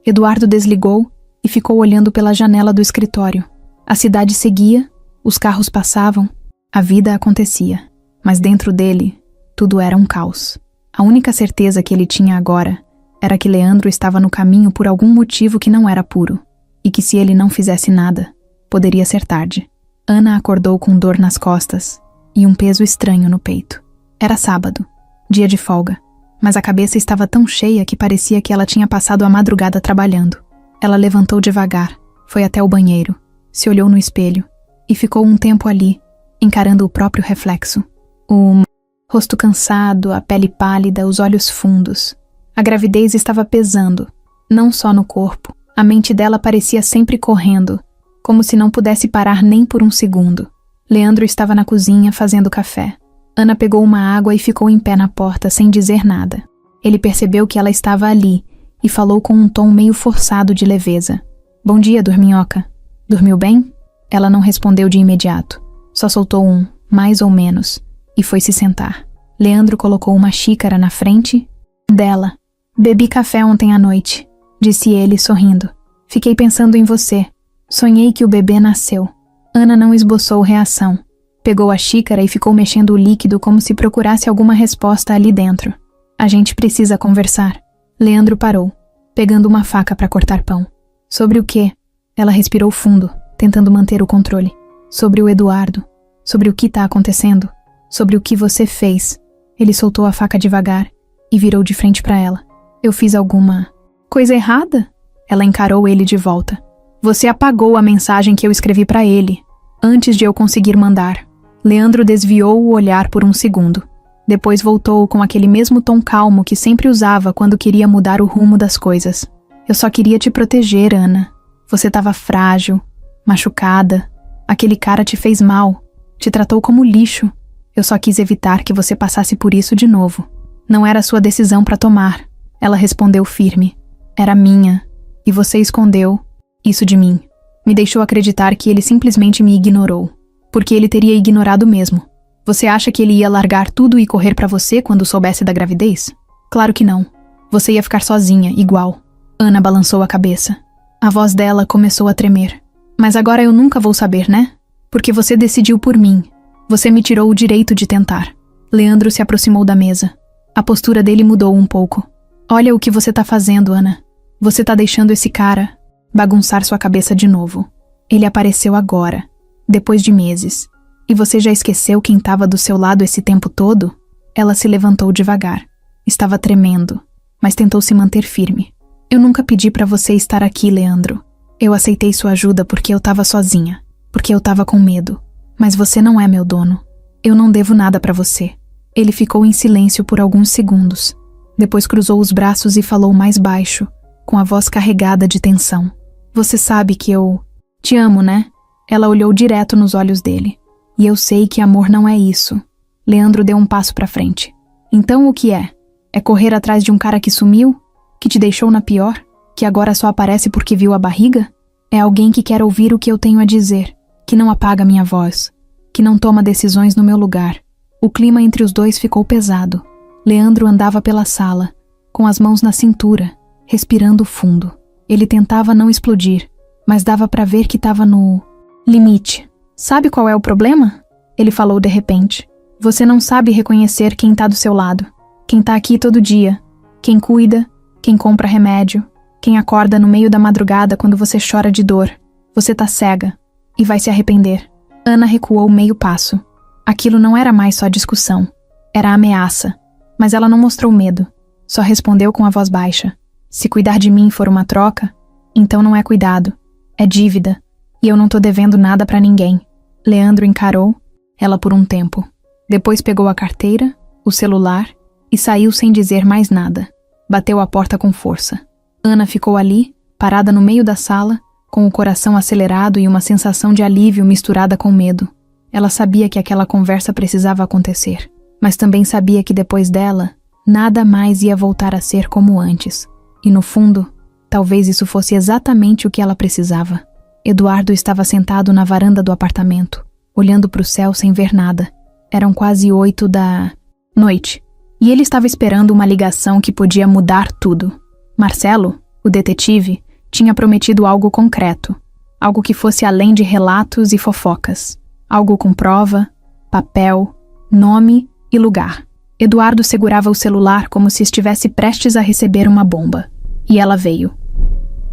Eduardo desligou e ficou olhando pela janela do escritório. A cidade seguia, os carros passavam, a vida acontecia. Mas dentro dele, tudo era um caos. A única certeza que ele tinha agora era que Leandro estava no caminho por algum motivo que não era puro. E que se ele não fizesse nada, poderia ser tarde. Ana acordou com dor nas costas e um peso estranho no peito. Era sábado, dia de folga. Mas a cabeça estava tão cheia que parecia que ela tinha passado a madrugada trabalhando. Ela levantou devagar, foi até o banheiro, se olhou no espelho e ficou um tempo ali, encarando o próprio reflexo. O rosto cansado, a pele pálida, os olhos fundos. A gravidez estava pesando, não só no corpo. A mente dela parecia sempre correndo, como se não pudesse parar nem por um segundo. Leandro estava na cozinha fazendo café. Ana pegou uma água e ficou em pé na porta sem dizer nada. Ele percebeu que ela estava ali e falou com um tom meio forçado de leveza. Bom dia, dorminhoca. Dormiu bem? Ela não respondeu de imediato. Só soltou um, mais ou menos, e foi se sentar. Leandro colocou uma xícara na frente dela. Bebi café ontem à noite, disse ele, sorrindo. Fiquei pensando em você. Sonhei que o bebê nasceu. Ana não esboçou reação. Pegou a xícara e ficou mexendo o líquido como se procurasse alguma resposta ali dentro. A gente precisa conversar. Leandro parou, pegando uma faca para cortar pão. Sobre o quê? Ela respirou fundo, tentando manter o controle. Sobre o Eduardo. Sobre o que está acontecendo. Sobre o que você fez. Ele soltou a faca devagar e virou de frente para ela. Eu fiz alguma coisa errada? Ela encarou ele de volta. Você apagou a mensagem que eu escrevi para ele, antes de eu conseguir mandar. Leandro desviou o olhar por um segundo. Depois voltou com aquele mesmo tom calmo que sempre usava quando queria mudar o rumo das coisas. Eu só queria te proteger, Ana. Você estava frágil, machucada. Aquele cara te fez mal, te tratou como lixo. Eu só quis evitar que você passasse por isso de novo. Não era sua decisão para tomar. Ela respondeu firme. Era minha. E você escondeu isso de mim. Me deixou acreditar que ele simplesmente me ignorou. Porque ele teria ignorado mesmo. Você acha que ele ia largar tudo e correr pra você quando soubesse da gravidez? Claro que não. Você ia ficar sozinha, igual. Ana balançou a cabeça. A voz dela começou a tremer. Mas agora eu nunca vou saber, né? Porque você decidiu por mim. Você me tirou o direito de tentar. Leandro se aproximou da mesa. A postura dele mudou um pouco. Olha o que você tá fazendo, Ana. Você tá deixando esse cara bagunçar sua cabeça de novo. Ele apareceu agora, depois de meses. E você já esqueceu quem estava do seu lado esse tempo todo? Ela se levantou devagar. Estava tremendo, mas tentou se manter firme. Eu nunca pedi pra você estar aqui, Leandro. Eu aceitei sua ajuda porque eu tava sozinha, porque eu tava com medo. Mas você não é meu dono. Eu não devo nada pra você. Ele ficou em silêncio por alguns segundos. Depois cruzou os braços e falou mais baixo, com a voz carregada de tensão. Você sabe que eu te amo, né? Ela olhou direto nos olhos dele. E eu sei que amor não é isso. Leandro deu um passo pra frente. Então o que é? É correr atrás de um cara que sumiu? Que te deixou na pior? Que agora só aparece porque viu a barriga? É alguém que quer ouvir o que eu tenho a dizer, que não apaga minha voz, que não toma decisões no meu lugar. O clima entre os dois ficou pesado. Leandro andava pela sala, com as mãos na cintura, respirando fundo. Ele tentava não explodir, mas dava pra ver que estava no limite. Sabe qual é o problema? Ele falou de repente. Você não sabe reconhecer quem tá do seu lado, quem tá aqui todo dia, quem cuida, quem compra remédio, quem acorda no meio da madrugada quando você chora de dor. Você tá cega e vai se arrepender. Ana recuou meio passo. Aquilo não era mais só discussão, era ameaça. Mas ela não mostrou medo, só respondeu com a voz baixa. Se cuidar de mim for uma troca, então não é cuidado, é dívida, e eu não tô devendo nada pra ninguém. Leandro encarou ela por um tempo. Depois pegou a carteira, o celular e saiu sem dizer mais nada. Bateu a porta com força. Ana ficou ali, parada no meio da sala, com o coração acelerado e uma sensação de alívio misturada com medo. Ela sabia que aquela conversa precisava acontecer, mas também sabia que depois dela, nada mais ia voltar a ser como antes. E no fundo, talvez isso fosse exatamente o que ela precisava. Eduardo estava sentado na varanda do apartamento, olhando para o céu sem ver nada. Eram quase 8 da noite, e ele estava esperando uma ligação que podia mudar tudo. Marcelo, o detetive, tinha prometido algo concreto, algo que fosse além de relatos e fofocas, algo com prova, papel, nome e lugar. Eduardo segurava o celular como se estivesse prestes a receber uma bomba, e ela veio.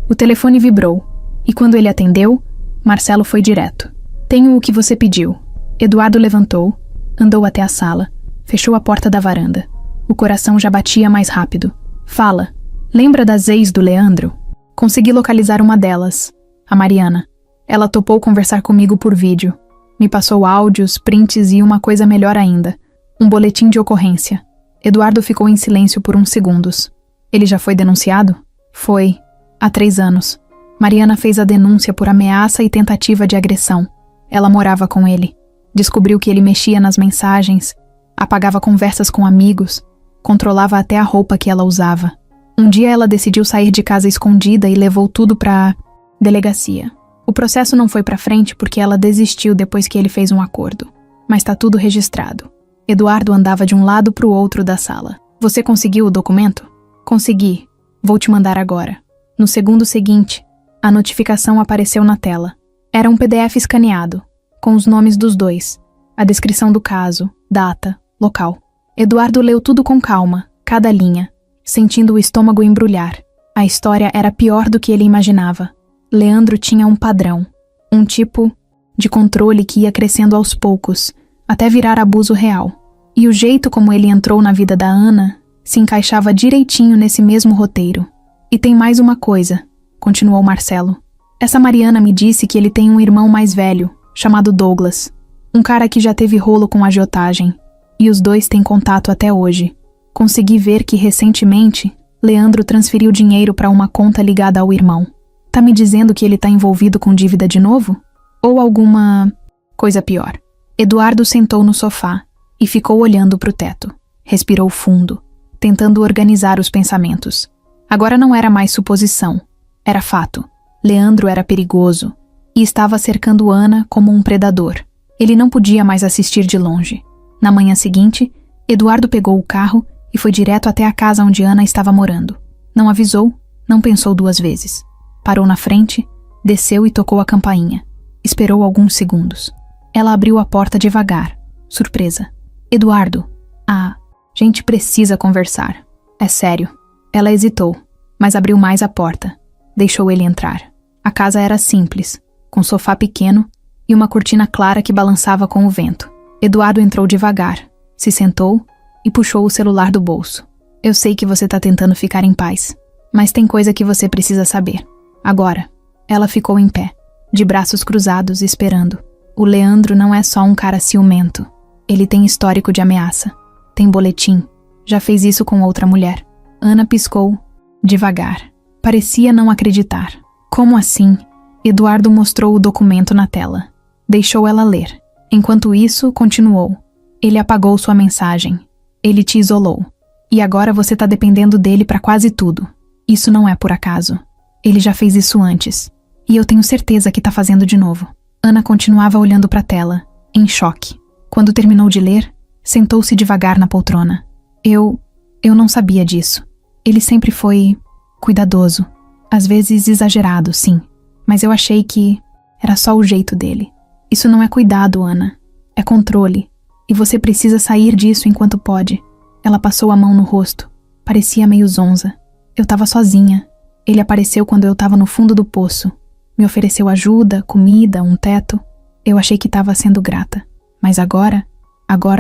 O telefone vibrou, e quando ele atendeu, Marcelo foi direto. Tenho o que você pediu. Eduardo levantou, andou até a sala, fechou a porta da varanda. O coração já batia mais rápido. Fala, lembra das ex do Leandro? Consegui localizar uma delas, a Mariana. Ela topou conversar comigo por vídeo. Me passou áudios, prints e uma coisa melhor ainda. Um boletim de ocorrência. Eduardo ficou em silêncio por uns segundos. Ele já foi denunciado? Foi. Há 3 anos. Mariana fez a denúncia por ameaça e tentativa de agressão. Ela morava com ele. Descobriu que ele mexia nas mensagens, apagava conversas com amigos, controlava até a roupa que ela usava. Um dia ela decidiu sair de casa escondida e levou tudo pra delegacia. O processo não foi pra frente porque ela desistiu depois que ele fez um acordo. Mas tá tudo registrado. Eduardo andava de um lado pro outro da sala. Você conseguiu o documento? Consegui. Vou te mandar agora. No segundo seguinte, a notificação apareceu na tela. Era um PDF escaneado, com os nomes dos dois, a descrição do caso, data, local. Eduardo leu tudo com calma, cada linha, sentindo o estômago embrulhar. A história era pior do que ele imaginava. Leandro tinha um padrão, um tipo de controle que ia crescendo aos poucos, até virar abuso real. E o jeito como ele entrou na vida da Ana se encaixava direitinho nesse mesmo roteiro. E tem mais uma coisa, continuou Marcelo. Essa Mariana me disse que ele tem um irmão mais velho, chamado Douglas. Um cara que já teve rolo com agiotagem. E os dois têm contato até hoje. Consegui ver que recentemente, Leandro transferiu dinheiro para uma conta ligada ao irmão. Tá me dizendo que ele tá envolvido com dívida de novo? Ou alguma coisa pior? Eduardo sentou no sofá e ficou olhando pro teto. Respirou fundo, tentando organizar os pensamentos. Agora não era mais suposição. Era fato. Leandro era perigoso e estava cercando Ana como um predador. Ele não podia mais assistir de longe. Na manhã seguinte, Eduardo pegou o carro e foi direto até a casa onde Ana estava morando. Não avisou, não pensou 2 vezes. Parou na frente, desceu e tocou a campainha. Esperou alguns segundos. Ela abriu a porta devagar, surpresa. Eduardo, gente precisa conversar. É sério. Ela hesitou, mas abriu mais a porta. Deixou ele entrar. A casa era simples, com sofá pequeno e uma cortina clara que balançava com o vento. Eduardo entrou devagar, se sentou e puxou o celular do bolso. Eu sei que você tá tentando ficar em paz, mas tem coisa que você precisa saber. Agora. Ela ficou em pé, de braços cruzados, esperando. O Leandro não é só um cara ciumento. Ele tem histórico de ameaça. Tem boletim. Já fez isso com outra mulher. Ana piscou, devagar. Parecia não acreditar. Como assim? Eduardo mostrou o documento na tela. Deixou ela ler. Enquanto isso, continuou. Ele apagou sua mensagem. Ele te isolou. E agora você tá dependendo dele pra quase tudo. Isso não é por acaso. Ele já fez isso antes. E eu tenho certeza que tá fazendo de novo. Ana continuava olhando pra tela, em choque. Quando terminou de ler, sentou-se devagar na poltrona. Eu não sabia disso. Ele sempre foi cuidadoso. Às vezes exagerado, sim. Mas eu achei que era só o jeito dele. Isso não é cuidado, Ana. É controle. E você precisa sair disso enquanto pode. Ela passou a mão no rosto. Parecia meio zonza. Eu tava sozinha. Ele apareceu quando eu tava no fundo do poço. Me ofereceu ajuda, comida, um teto. Eu achei que tava sendo grata. Mas agora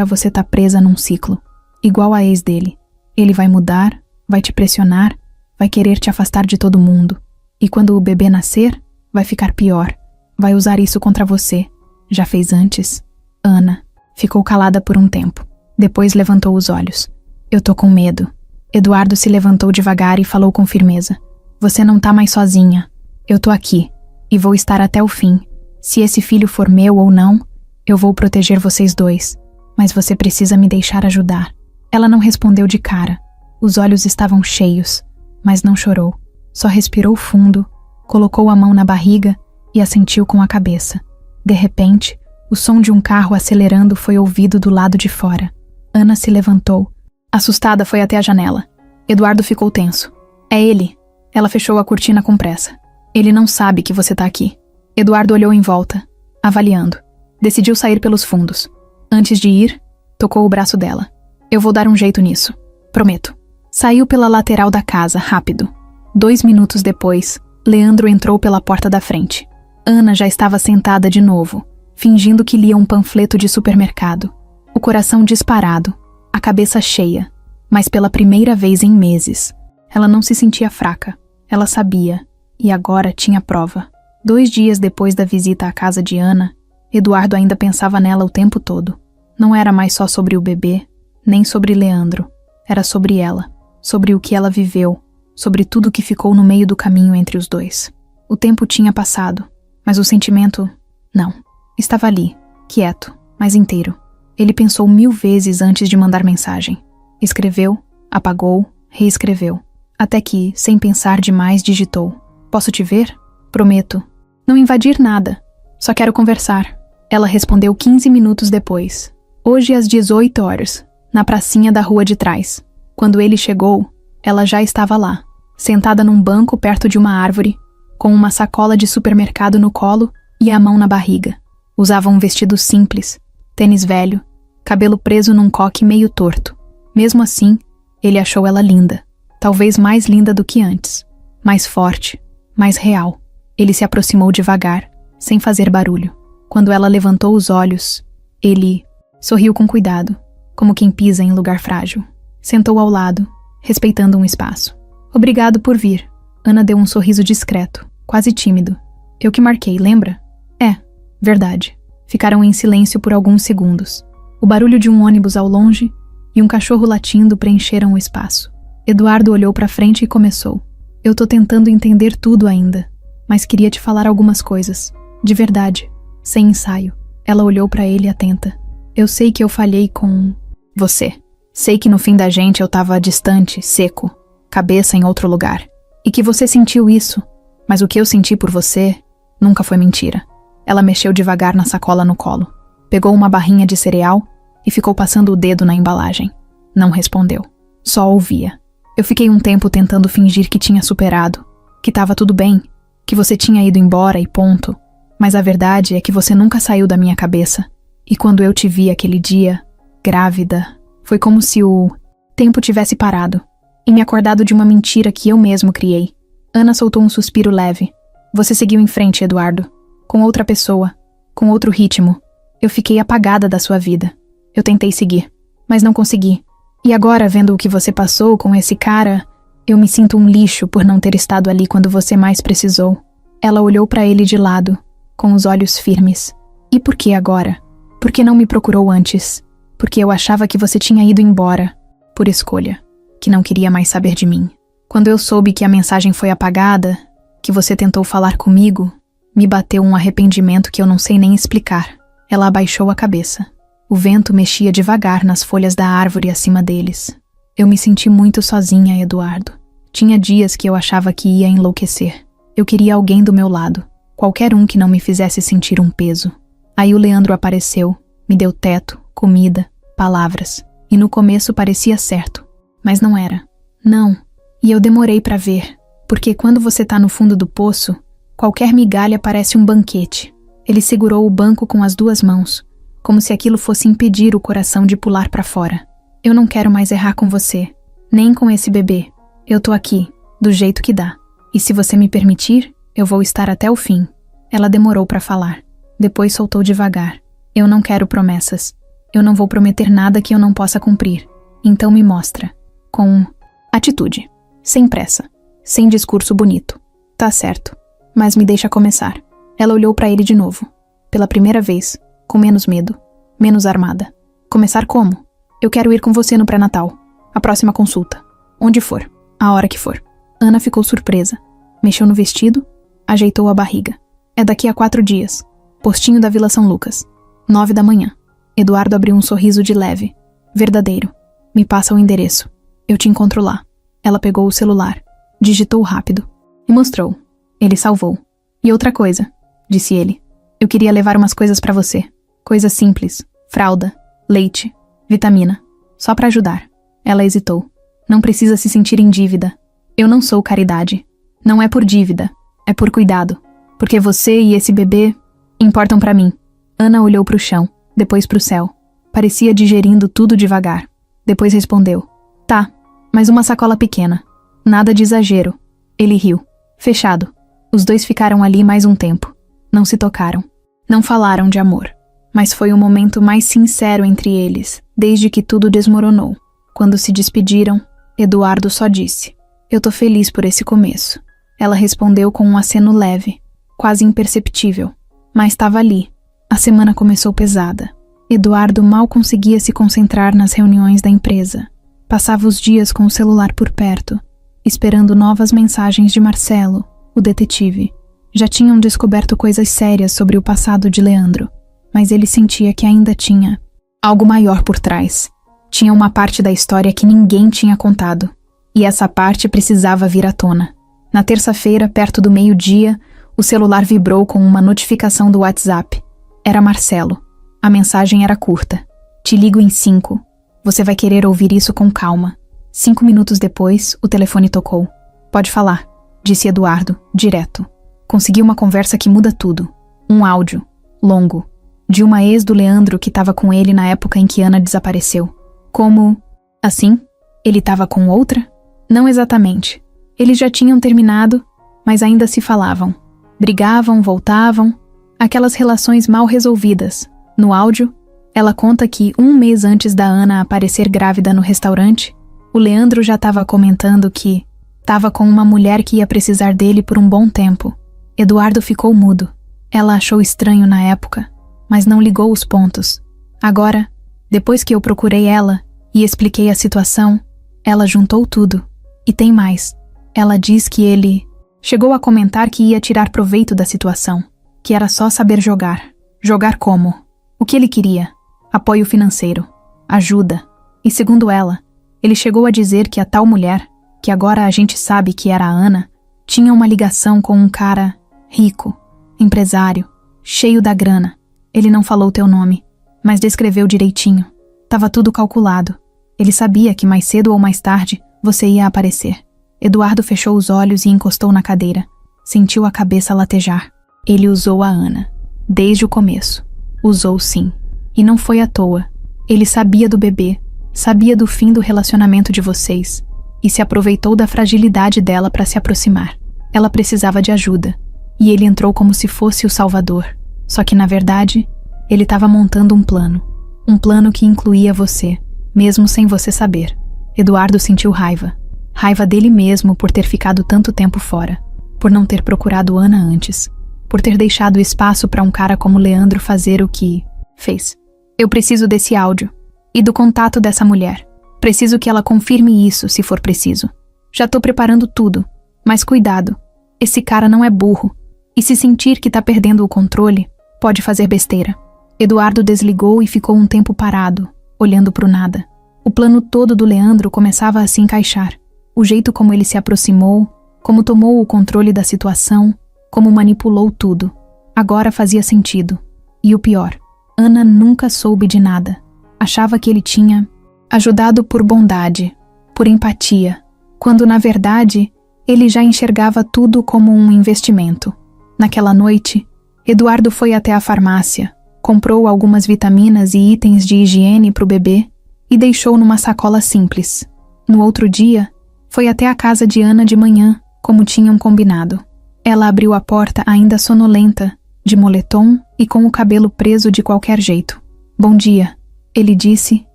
você tá presa num ciclo. Igual a ex dele. Ele vai mudar, vai te pressionar, vai querer te afastar de todo mundo. E quando o bebê nascer, vai ficar pior. Vai usar isso contra você. Já fez antes? Ana ficou calada por um tempo. Depois levantou os olhos. Eu tô com medo. Eduardo se levantou devagar e falou com firmeza. Você não tá mais sozinha. Eu tô aqui. E vou estar até o fim. Se esse filho for meu ou não, eu vou proteger vocês dois. Mas você precisa me deixar ajudar. Ela não respondeu de cara. Os olhos estavam cheios, mas não chorou. Só respirou fundo, colocou a mão na barriga e assentiu com a cabeça. De repente, o som de um carro acelerando foi ouvido do lado de fora. Ana se levantou. Assustada, foi até a janela. Eduardo ficou tenso. É ele. Ela fechou a cortina com pressa. Ele não sabe que você tá aqui. Eduardo olhou em volta, avaliando. Decidiu sair pelos fundos. Antes de ir, tocou o braço dela. Eu vou dar um jeito nisso. Prometo. Saiu pela lateral da casa, rápido. 2 minutos depois, Leandro entrou pela porta da frente. Ana já estava sentada de novo, fingindo que lia um panfleto de supermercado. O coração disparado, a cabeça cheia. Mas pela primeira vez em meses, ela não se sentia fraca. Ela sabia, e agora tinha prova. 2 dias depois da visita à casa de Ana, Eduardo ainda pensava nela o tempo todo. Não era mais só sobre o bebê, nem sobre Leandro. Era sobre ela, sobre o que ela viveu, sobre tudo que ficou no meio do caminho entre os dois. O tempo tinha passado, mas o sentimento, não. Estava ali, quieto, mas inteiro. Ele pensou 1000 vezes antes de mandar mensagem. Escreveu, apagou, reescreveu. Até que, sem pensar demais, digitou. Posso te ver? Prometo. Não invadir nada. Só quero conversar. Ela respondeu 15 minutos depois. Hoje às 18 horas, na pracinha da rua de trás. Quando ele chegou, ela já estava lá, sentada num banco perto de uma árvore, com uma sacola de supermercado no colo e a mão na barriga. Usava um vestido simples, tênis velho, cabelo preso num coque meio torto. Mesmo assim, ele achou ela linda. Talvez mais linda do que antes. Mais forte, mais real. Ele se aproximou devagar, sem fazer barulho. Quando ela levantou os olhos, ele sorriu com cuidado, como quem pisa em lugar frágil. Sentou ao lado, respeitando um espaço. Obrigado por vir. Ana deu um sorriso discreto, quase tímido. Eu que marquei, lembra? É, verdade. Ficaram em silêncio por alguns segundos. O barulho de um ônibus ao longe e um cachorro latindo preencheram o espaço. Eduardo olhou para frente e começou. Eu tô tentando entender tudo ainda, mas queria te falar algumas coisas. De verdade, sem ensaio. Ela olhou para ele atenta. Eu sei que eu falhei com você. Sei que no fim da gente eu tava distante, seco, cabeça em outro lugar. E que você sentiu isso, mas o que eu senti por você nunca foi mentira. Ela mexeu devagar na sacola no colo. Pegou uma barrinha de cereal e ficou passando o dedo na embalagem. Não respondeu. Só ouvia. Eu fiquei um tempo tentando fingir que tinha superado, que tava tudo bem, que você tinha ido embora e ponto. Mas a verdade é que você nunca saiu da minha cabeça. E quando eu te vi aquele dia, grávida, foi como se o tempo tivesse parado e me acordado de uma mentira que eu mesmo criei. Ana soltou um suspiro leve. Você seguiu em frente, Eduardo. Com outra pessoa, com outro ritmo. Eu fiquei apagada da sua vida. Eu tentei seguir, mas não consegui. E agora, vendo o que você passou com esse cara, eu me sinto um lixo por não ter estado ali quando você mais precisou. Ela olhou para ele de lado, com os olhos firmes. E por que agora? Por que não me procurou antes? Porque eu achava que você tinha ido embora, por escolha, que não queria mais saber de mim. Quando eu soube que a mensagem foi apagada, que você tentou falar comigo, me bateu um arrependimento que eu não sei nem explicar. Ela abaixou a cabeça. O vento mexia devagar nas folhas da árvore acima deles. Eu me senti muito sozinha, Eduardo. Tinha dias que eu achava que ia enlouquecer. Eu queria alguém do meu lado, qualquer um que não me fizesse sentir um peso. Aí o Leandro apareceu, me deu teto, comida, palavras. E no começo parecia certo, mas não era. Não. E eu demorei para ver, porque quando você tá no fundo do poço, qualquer migalha parece um banquete. Ele segurou o banco com as duas mãos, como se aquilo fosse impedir o coração de pular para fora. Eu não quero mais errar com você, nem com esse bebê. Eu tô aqui, do jeito que dá. E se você me permitir, eu vou estar até o fim. Ela demorou para falar. Depois soltou devagar. Eu não quero promessas. Eu não vou prometer nada que eu não possa cumprir. Então me mostra. Com atitude. Sem pressa. Sem discurso bonito. Tá certo. Mas me deixa começar. Ela olhou para ele de novo. Pela primeira vez. Com menos medo. Menos armada. Começar como? Eu quero ir com você no pré-natal. A próxima consulta. Onde for. A hora que for. Ana ficou surpresa. Mexeu no vestido. Ajeitou a barriga. É daqui a 4 dias. Postinho da Vila São Lucas. 9 da manhã. Eduardo abriu um sorriso de leve. Verdadeiro. Me passa o endereço. Eu te encontro lá. Ela pegou o celular. Digitou rápido. E mostrou. Ele salvou. E outra coisa, disse ele. Eu queria levar umas coisas pra você. Coisas simples. Fralda. Leite. Vitamina. Só pra ajudar. Ela hesitou. Não precisa se sentir em dívida. Eu não sou caridade. Não é por dívida. É por cuidado. Porque você e esse bebê importam pra mim. Ana olhou pro chão, depois pro céu. Parecia digerindo tudo devagar. Depois respondeu. Tá, mas uma sacola pequena. Nada de exagero. Ele riu. Fechado. Os dois ficaram ali mais um tempo. Não se tocaram. Não falaram de amor. Mas foi o momento mais sincero entre eles, desde que tudo desmoronou. Quando se despediram, Eduardo só disse. Eu tô feliz por esse começo. Ela respondeu com um aceno leve, quase imperceptível. Mas estava ali. A semana começou pesada. Eduardo mal conseguia se concentrar nas reuniões da empresa. Passava os dias com o celular por perto, esperando novas mensagens de Marcelo, o detetive. Já tinham descoberto coisas sérias sobre o passado de Leandro, mas ele sentia que ainda tinha algo maior por trás. Tinha uma parte da história que ninguém tinha contado, e essa parte precisava vir à tona. Na terça-feira, perto do meio-dia, O celular vibrou com uma notificação do WhatsApp. Era Marcelo. A mensagem era curta. Te ligo em 5. Você vai querer ouvir isso com calma. 5 minutos depois, o telefone tocou. Pode falar, disse Eduardo, direto. Consegui uma conversa que muda tudo. Um áudio, longo, de uma ex do Leandro que estava com ele na época em que Ana desapareceu. Como? Assim? Ele estava com outra? Não exatamente. Eles já tinham terminado, mas ainda se falavam. Brigavam, voltavam. Aquelas relações mal resolvidas. No áudio, ela conta que 1 mês antes da Ana aparecer grávida no restaurante, o Leandro já estava comentando que estava com uma mulher que ia precisar dele por um bom tempo. Eduardo ficou mudo. Ela achou estranho na época, mas não ligou os pontos. Agora, depois que eu procurei ela e expliquei a situação, ela juntou tudo. E tem mais. Ela diz que ele chegou a comentar que ia tirar proveito da situação, que era só saber jogar. Jogar como? O que ele queria? Apoio financeiro, ajuda. E segundo ela, ele chegou a dizer que a tal mulher, que agora a gente sabe que era a Ana, tinha uma ligação com um cara rico, empresário, cheio da grana. Ele não falou teu nome, mas descreveu direitinho. Tava tudo calculado. Ele sabia que mais cedo ou mais tarde você ia aparecer. Eduardo fechou os olhos e encostou na cadeira. Sentiu a cabeça latejar. Ele usou a Ana. Desde o começo. Usou sim. E não foi à toa. Ele sabia do bebê, sabia do fim do relacionamento de vocês e se aproveitou da fragilidade dela para se aproximar. Ela precisava de ajuda e ele entrou como se fosse o salvador. Só que, na verdade, ele estava montando um plano. Um plano que incluía você, mesmo sem você saber. Eduardo sentiu raiva. Raiva dele mesmo por ter ficado tanto tempo fora, por não ter procurado Ana antes, por ter deixado espaço para um cara como Leandro fazer o que fez. Eu preciso desse áudio e do contato dessa mulher. Preciso que ela confirme isso, se for preciso. Já tô preparando tudo, mas cuidado. Esse cara não é burro. E se sentir que tá perdendo o controle, pode fazer besteira. Eduardo desligou e ficou um tempo parado, olhando pro nada. O plano todo do Leandro começava a se encaixar. O jeito como ele se aproximou, como tomou o controle da situação, como manipulou tudo. Agora fazia sentido. E o pior, Ana nunca soube de nada. Achava que ele tinha ajudado por bondade, por empatia, quando na verdade ele já enxergava tudo como um investimento. Naquela noite, Eduardo foi até a farmácia, comprou algumas vitaminas e itens de higiene para o bebê e deixou numa sacola simples. No outro dia, foi até a casa de Ana de manhã, como tinham combinado. Ela abriu a porta ainda sonolenta, de moletom e com o cabelo preso de qualquer jeito. Bom dia, ele disse,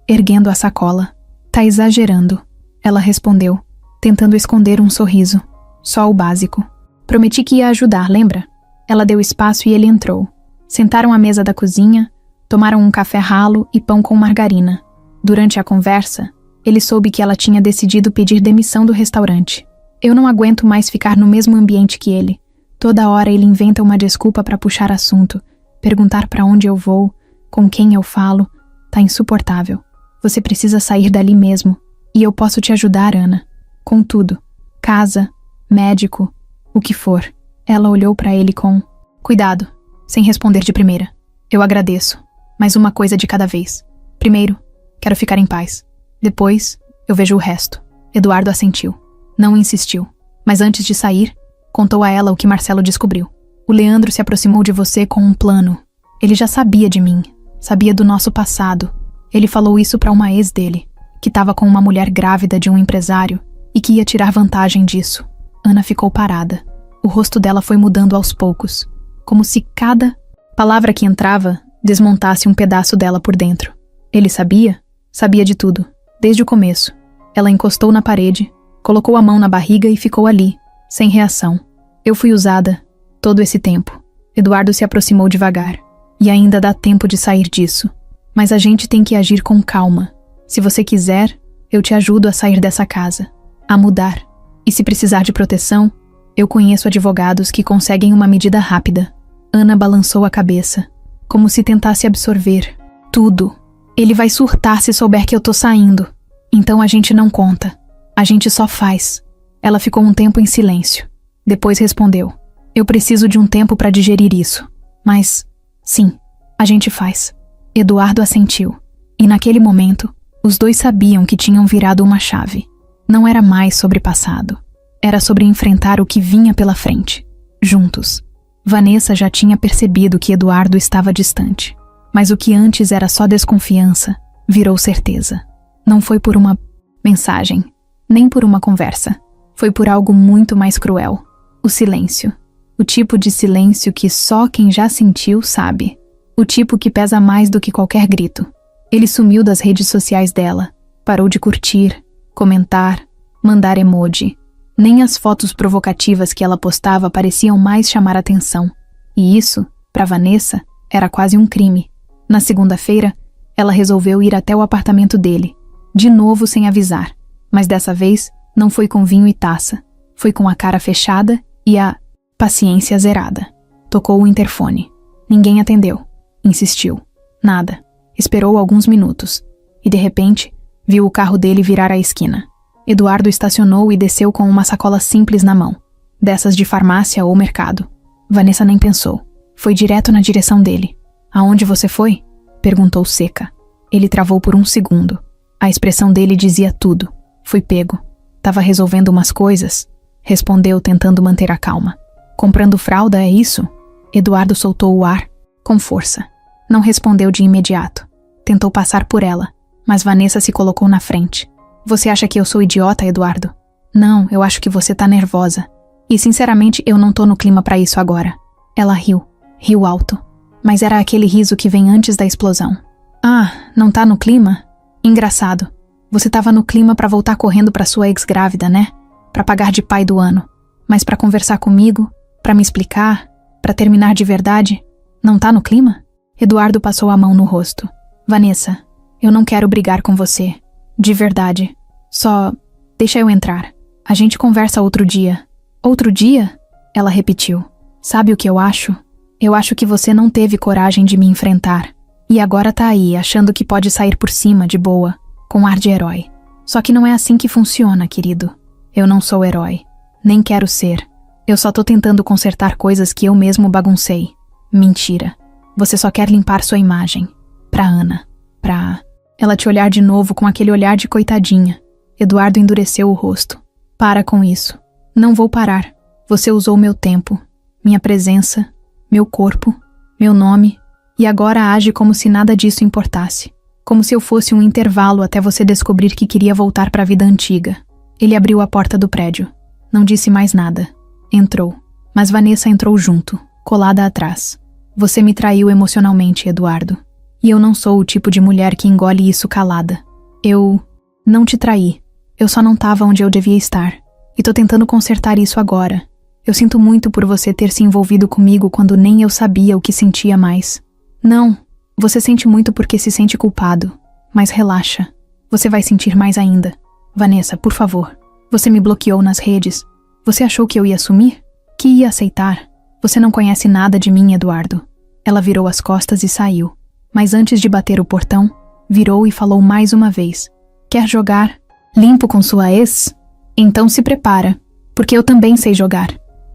erguendo a sacola. Tá exagerando, ela respondeu, tentando esconder um sorriso. Só o básico. Prometi que ia ajudar, lembra? Ela deu espaço e ele entrou. Sentaram à mesa da cozinha, tomaram um café ralo e pão com margarina. Durante a conversa, ele soube que ela tinha decidido pedir demissão do restaurante. Eu não aguento mais ficar no mesmo ambiente que ele. Toda hora ele inventa uma desculpa para puxar assunto, perguntar para onde eu vou, com quem eu falo. Tá insuportável. Você precisa sair dali mesmo. E eu posso te ajudar, Ana. Com tudo. Casa, médico, o que for. Ela olhou para ele com cuidado, sem responder de primeira. Eu agradeço, mas uma coisa de cada vez. Primeiro, quero ficar em paz. Depois, eu vejo o resto. Eduardo assentiu. Não insistiu. Mas antes de sair, contou a ela o que Marcelo descobriu. O Leandro se aproximou de você com um plano. Ele já sabia de mim. Sabia do nosso passado. Ele falou isso para uma ex dele, que estava com uma mulher grávida de um empresário e que ia tirar vantagem disso. Ana ficou parada. O rosto dela foi mudando aos poucos, como se cada palavra que entrava desmontasse um pedaço dela por dentro. Ele sabia? Sabia de tudo, desde o começo. Ela encostou na parede, colocou a mão na barriga e ficou ali, sem reação. Eu fui usada todo esse tempo. Eduardo se aproximou devagar. E ainda dá tempo de sair disso. Mas a gente tem que agir com calma. Se você quiser, eu te ajudo a sair dessa casa, a mudar. E se precisar de proteção, eu conheço advogados que conseguem uma medida rápida. Ana balançou a cabeça, como se tentasse absorver tudo. Ele vai surtar se souber que eu tô saindo. Então a gente não conta. A gente só faz. Ela ficou um tempo em silêncio. Depois respondeu. Eu preciso de um tempo para digerir isso. Mas, sim, a gente faz. Eduardo assentiu. E naquele momento, os dois sabiam que tinham virado uma chave. Não era mais sobre passado. Era sobre enfrentar o que vinha pela frente. Juntos. Vanessa já tinha percebido que Eduardo estava distante. Mas o que antes era só desconfiança, virou certeza. Não foi por uma mensagem, nem por uma conversa. Foi por algo muito mais cruel. O silêncio. O tipo de silêncio que só quem já sentiu sabe. O tipo que pesa mais do que qualquer grito. Ele sumiu das redes sociais dela. Parou de curtir, comentar, mandar emoji. Nem as fotos provocativas que ela postava pareciam mais chamar atenção. E isso, para Vanessa, era quase um crime. Na segunda-feira, ela resolveu ir até o apartamento dele. De novo sem avisar. Mas dessa vez, não foi com vinho e taça. Foi com a cara fechada e a paciência zerada. Tocou o interfone. Ninguém atendeu. Insistiu. Nada. Esperou alguns minutos. E de repente, viu o carro dele virar a esquina. Eduardo estacionou e desceu com uma sacola simples na mão. Dessas de farmácia ou mercado. Vanessa nem pensou. Foi direto na direção dele. Aonde você foi? Perguntou seca. Ele travou por um segundo. A expressão dele dizia tudo. Fui pego. Tava resolvendo umas coisas. Respondeu tentando manter a calma. Comprando fralda, é isso? Eduardo soltou o ar, com força. Não respondeu de imediato. Tentou passar por ela, mas Vanessa se colocou na frente. Você acha que eu sou idiota, Eduardo? Não, eu acho que você tá nervosa. E sinceramente eu não tô no clima pra isso agora. Ela riu. Riu alto. Mas era aquele riso que vem antes da explosão. Ah, não tá no clima? Engraçado. Você tava no clima pra voltar correndo pra sua ex-grávida, né? Pra pagar de pai do ano. Mas pra conversar comigo, pra me explicar, pra terminar de verdade, não tá no clima? Eduardo passou a mão no rosto. Vanessa, eu não quero brigar com você. De verdade. Só deixa eu entrar. A gente conversa outro dia. Outro dia? Ela repetiu. Sabe o que eu acho? Eu acho que você não teve coragem de me enfrentar. E agora tá aí, achando que pode sair por cima, de boa, com ar de herói. Só que não é assim que funciona, querido. Eu não sou herói. Nem quero ser. Eu só tô tentando consertar coisas que eu mesmo baguncei. Mentira. Você só quer limpar sua imagem. Pra Ana. Pra... Ela te olhar de novo com aquele olhar de coitadinha. Eduardo endureceu o rosto. Para com isso. Não vou parar. Você usou meu tempo, minha presença, meu corpo, meu nome, e agora age como se nada disso importasse. Como se eu fosse um intervalo até você descobrir que queria voltar para a vida antiga. Ele abriu a porta do prédio. Não disse mais nada. Entrou. Mas Vanessa entrou junto, colada atrás. Você me traiu emocionalmente, Eduardo. E eu não sou o tipo de mulher que engole isso calada. Eu não te traí. Eu só não tava onde eu devia estar. E tô tentando consertar isso agora. Eu sinto muito por você ter se envolvido comigo quando nem eu sabia o que sentia mais. Não, você sente muito porque se sente culpado. Mas relaxa. Você vai sentir mais ainda. Vanessa, por favor. Você me bloqueou nas redes. Você achou que eu ia assumir? Que ia aceitar? Você não conhece nada de mim, Eduardo. Ela virou as costas e saiu. Mas antes de bater o portão, virou e falou mais uma vez. Quer jogar? Limpo com sua ex? Então se prepara, porque eu também sei jogar.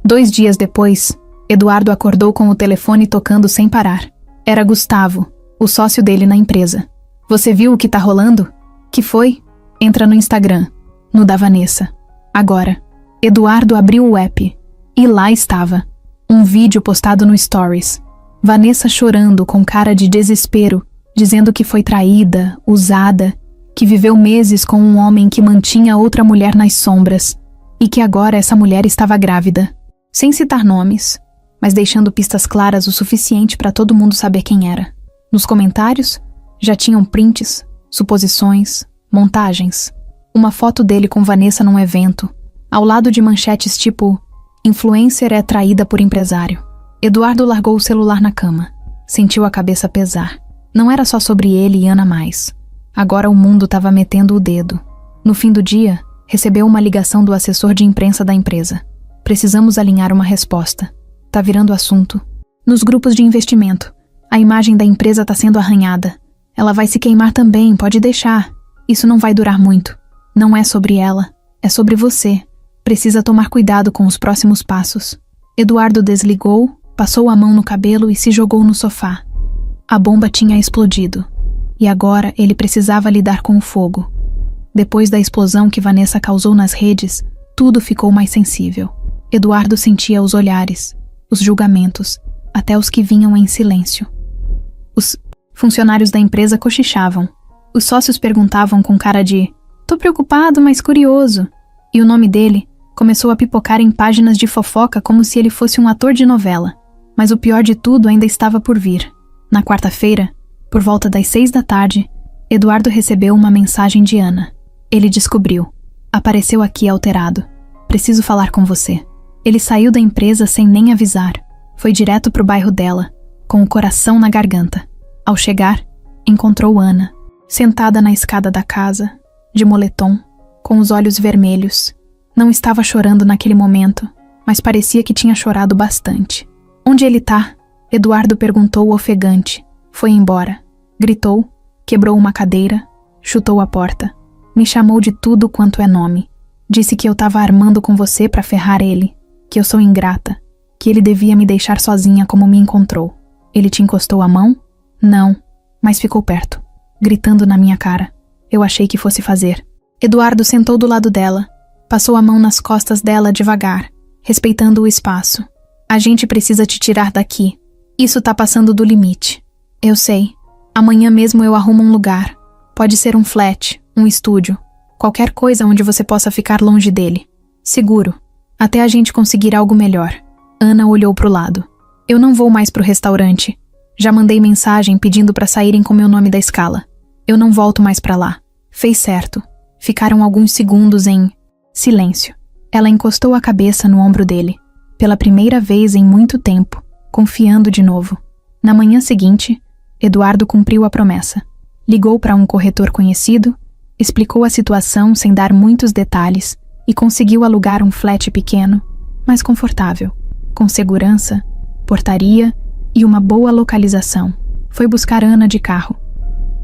2 dias depois, Eduardo acordou com o telefone tocando sem parar. Era Gustavo, o sócio dele na empresa. Você viu o que tá rolando? Que foi? Entra no Instagram, no da Vanessa. Agora. Eduardo abriu o app. E lá estava. Um vídeo postado no Stories. Vanessa chorando com cara de desespero, dizendo que foi traída, usada, que viveu meses com um homem que mantinha outra mulher nas sombras e que agora essa mulher estava grávida, sem citar nomes, mas deixando pistas claras o suficiente para todo mundo saber quem era. Nos comentários, já tinham prints, suposições, montagens. Uma foto dele com Vanessa num evento, ao lado de manchetes tipo "Influencer é traída por empresário". Eduardo largou o celular na cama. Sentiu a cabeça pesar. Não era só sobre ele e Ana mais. Agora o mundo estava metendo o dedo. No fim do dia, recebeu uma ligação do assessor de imprensa da empresa. Precisamos alinhar uma resposta. Tá virando assunto. Nos grupos de investimento, a imagem da empresa tá sendo arranhada. Ela vai se queimar também, pode deixar. Isso não vai durar muito. Não é sobre ela, é sobre você. Precisa tomar cuidado com os próximos passos. Eduardo desligou, passou a mão no cabelo e se jogou no sofá. A bomba tinha explodido, e agora ele precisava lidar com o fogo. Depois da explosão que Vanessa causou nas redes, tudo ficou mais sensível. Eduardo sentia os olhares, os julgamentos, até os que vinham em silêncio. Os funcionários da empresa cochichavam. Os sócios perguntavam com cara de "tô preocupado, mas curioso", e o nome dele começou a pipocar em páginas de fofoca como se ele fosse um ator de novela. Mas o pior de tudo ainda estava por vir. Na quarta-feira, por volta das 6 da tarde, Eduardo recebeu uma mensagem de Ana. Ele descobriu. Apareceu aqui alterado. Preciso falar com você. Ele saiu da empresa sem nem avisar. Foi direto pro bairro dela, com o coração na garganta. Ao chegar, encontrou Ana, sentada na escada da casa, de moletom, com os olhos vermelhos. Não estava chorando naquele momento, mas parecia que tinha chorado bastante. Onde ele tá? Eduardo perguntou ofegante. Foi embora. Gritou, quebrou uma cadeira, chutou a porta. Me chamou de tudo quanto é nome. Disse que eu tava armando com você pra ferrar ele, que eu sou ingrata, que ele devia me deixar sozinha como me encontrou. Ele te encostou a mão? Não, mas ficou perto, gritando na minha cara. Eu achei que fosse fazer. Eduardo sentou do lado dela, passou a mão nas costas dela devagar, respeitando o espaço. A gente precisa te tirar daqui. Isso tá passando do limite. Eu sei. Amanhã mesmo eu arrumo um lugar. Pode ser um flat, um estúdio, qualquer coisa onde você possa ficar longe dele. Seguro. Até a gente conseguir algo melhor. Ana olhou pro lado. Eu não vou mais pro restaurante. Já mandei mensagem pedindo pra saírem com meu nome da escala. Eu não volto mais pra lá. Fez certo. Ficaram alguns segundos em silêncio. Ela encostou a cabeça no ombro dele. Pela primeira vez em muito tempo, confiando de novo. Na manhã seguinte, Eduardo cumpriu a promessa. Ligou para um corretor conhecido, explicou a situação sem dar muitos detalhes e conseguiu alugar um flat pequeno, mas confortável, com segurança, portaria e uma boa localização. Foi buscar Ana de carro.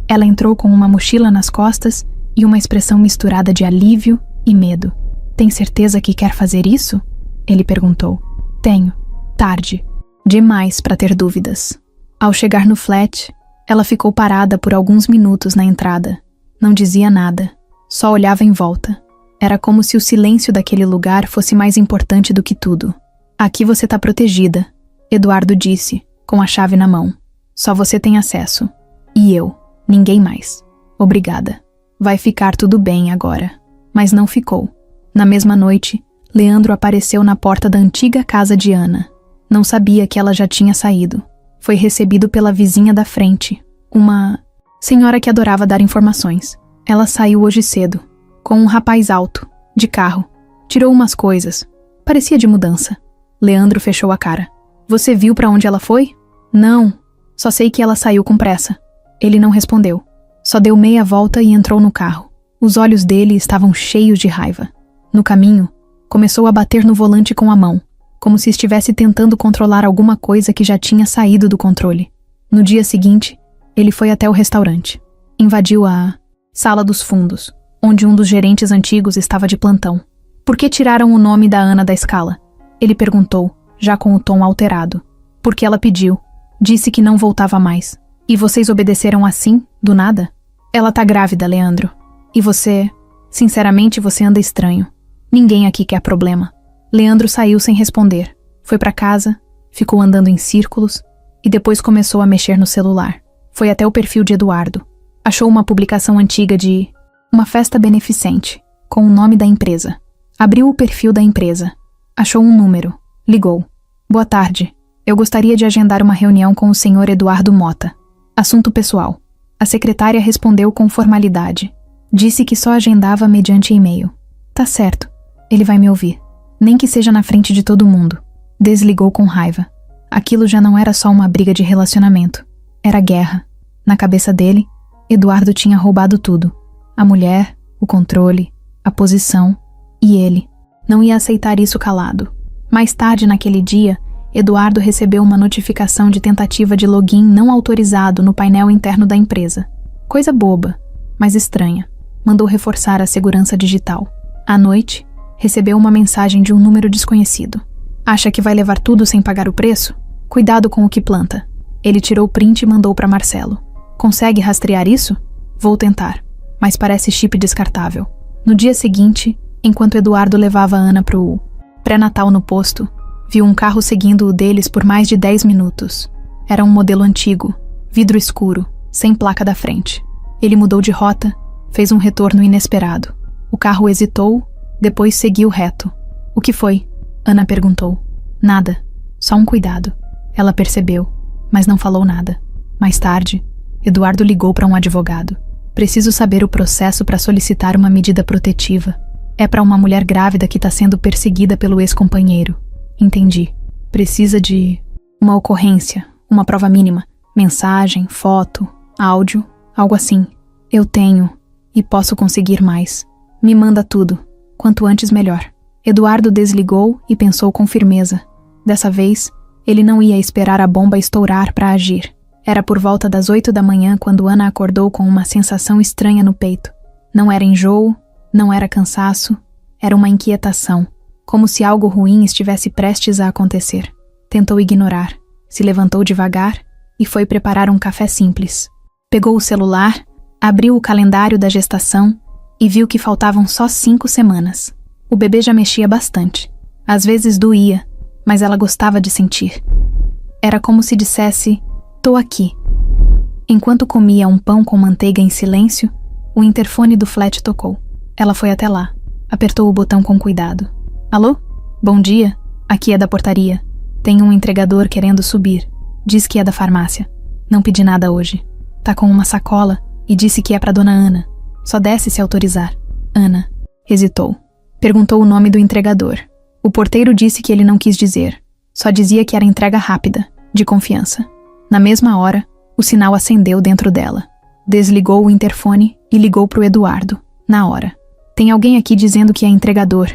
Ela entrou com uma mochila nas costas e uma expressão misturada de alívio e medo. Tem certeza que quer fazer isso? Ele perguntou. Tenho. Tarde. Demais para ter dúvidas. Ao chegar no flat, ela ficou parada por alguns minutos na entrada. Não dizia nada. Só olhava em volta. Era como se o silêncio daquele lugar fosse mais importante do que tudo. Aqui você tá protegida, Eduardo disse, com a chave na mão. Só você tem acesso. E eu. Ninguém mais. Obrigada. Vai ficar tudo bem agora. Mas não ficou. Na mesma noite, Leandro apareceu na porta da antiga casa de Ana. Não sabia que ela já tinha saído. Foi recebido pela vizinha da frente, uma senhora que adorava dar informações. Ela saiu hoje cedo, com um rapaz alto, de carro. Tirou umas coisas. Parecia de mudança. Leandro fechou a cara. Você viu pra onde ela foi? Não. Só sei que ela saiu com pressa. Ele não respondeu. Só deu meia volta e entrou no carro. Os olhos dele estavam cheios de raiva. No caminho, começou a bater no volante com a mão, como se estivesse tentando controlar alguma coisa que já tinha saído do controle. No dia seguinte, ele foi até o restaurante. Invadiu a sala dos fundos, onde um dos gerentes antigos estava de plantão. Por que tiraram o nome da Ana da escala? Ele perguntou, já com o tom alterado. Porque ela pediu. Disse que não voltava mais. E vocês obedeceram assim, do nada? Ela tá grávida, Leandro. E você... Sinceramente, você anda estranho. Ninguém aqui quer problema. Leandro saiu sem responder. Foi pra casa, ficou andando em círculos e depois começou a mexer no celular. Foi até o perfil de Eduardo. Achou uma publicação antiga de uma festa beneficente, com o nome da empresa. Abriu o perfil da empresa. Achou um número. Ligou. Boa tarde. Eu gostaria de agendar uma reunião com o senhor Eduardo Mota. Assunto pessoal. A secretária respondeu com formalidade. Disse que só agendava mediante e-mail. Tá certo. Ele vai me ouvir. Nem que seja na frente de todo mundo. Desligou com raiva. Aquilo já não era só uma briga de relacionamento. Era guerra. Na cabeça dele, Eduardo tinha roubado tudo. A mulher, o controle, a posição e ele. Não ia aceitar isso calado. Mais tarde naquele dia, Eduardo recebeu uma notificação de tentativa de login não autorizado no painel interno da empresa. Coisa boba, mas estranha. Mandou reforçar a segurança digital. À noite, recebeu uma mensagem de um número desconhecido. Acha que vai levar tudo sem pagar o preço? Cuidado com o que planta. Ele tirou o print e mandou para Marcelo. Consegue rastrear isso? Vou tentar, mas parece chip descartável. No dia seguinte, enquanto Eduardo levava a Ana pro pré-natal no posto, viu um carro seguindo o deles por mais de 10 minutos. Era um modelo antigo, vidro escuro, sem placa da frente. Ele mudou de rota, fez um retorno inesperado. O carro hesitou, depois seguiu reto. O que foi? Ana perguntou. Nada, só um cuidado. Ela percebeu, mas não falou nada. Mais tarde, Eduardo ligou para um advogado. Preciso saber o processo para solicitar uma medida protetiva. É para uma mulher grávida que está sendo perseguida pelo ex-companheiro. Entendi. Precisa de uma ocorrência, uma prova mínima. Mensagem, foto, áudio, algo assim. Eu tenho, e posso conseguir mais. Me manda tudo. Quanto antes, melhor. Eduardo desligou e pensou com firmeza. Dessa vez, ele não ia esperar a bomba estourar para agir. Era por volta das 8 da manhã quando Ana acordou com uma sensação estranha no peito. Não era enjoo, não era cansaço, era uma inquietação, como se algo ruim estivesse prestes a acontecer. Tentou ignorar, se levantou devagar e foi preparar um café simples. Pegou o celular, abriu o calendário da gestação e viu que faltavam só 5 semanas. O bebê já mexia bastante. Às vezes doía, mas ela gostava de sentir. Era como se dissesse: "Tô aqui." Enquanto comia um pão com manteiga em silêncio, o interfone do flat tocou. Ela foi até lá, apertou o botão com cuidado. "Alô? Bom dia, aqui é da portaria. Tem um entregador querendo subir. Diz que é da farmácia. Não pedi nada hoje. Tá com uma sacola e disse que é pra dona Ana. Só desce se autorizar." Ana hesitou. Perguntou o nome do entregador. O porteiro disse que ele não quis dizer. Só dizia que era entrega rápida, de confiança. Na mesma hora, o sinal acendeu dentro dela. Desligou o interfone e ligou pro Eduardo, na hora. "Tem alguém aqui dizendo que é entregador,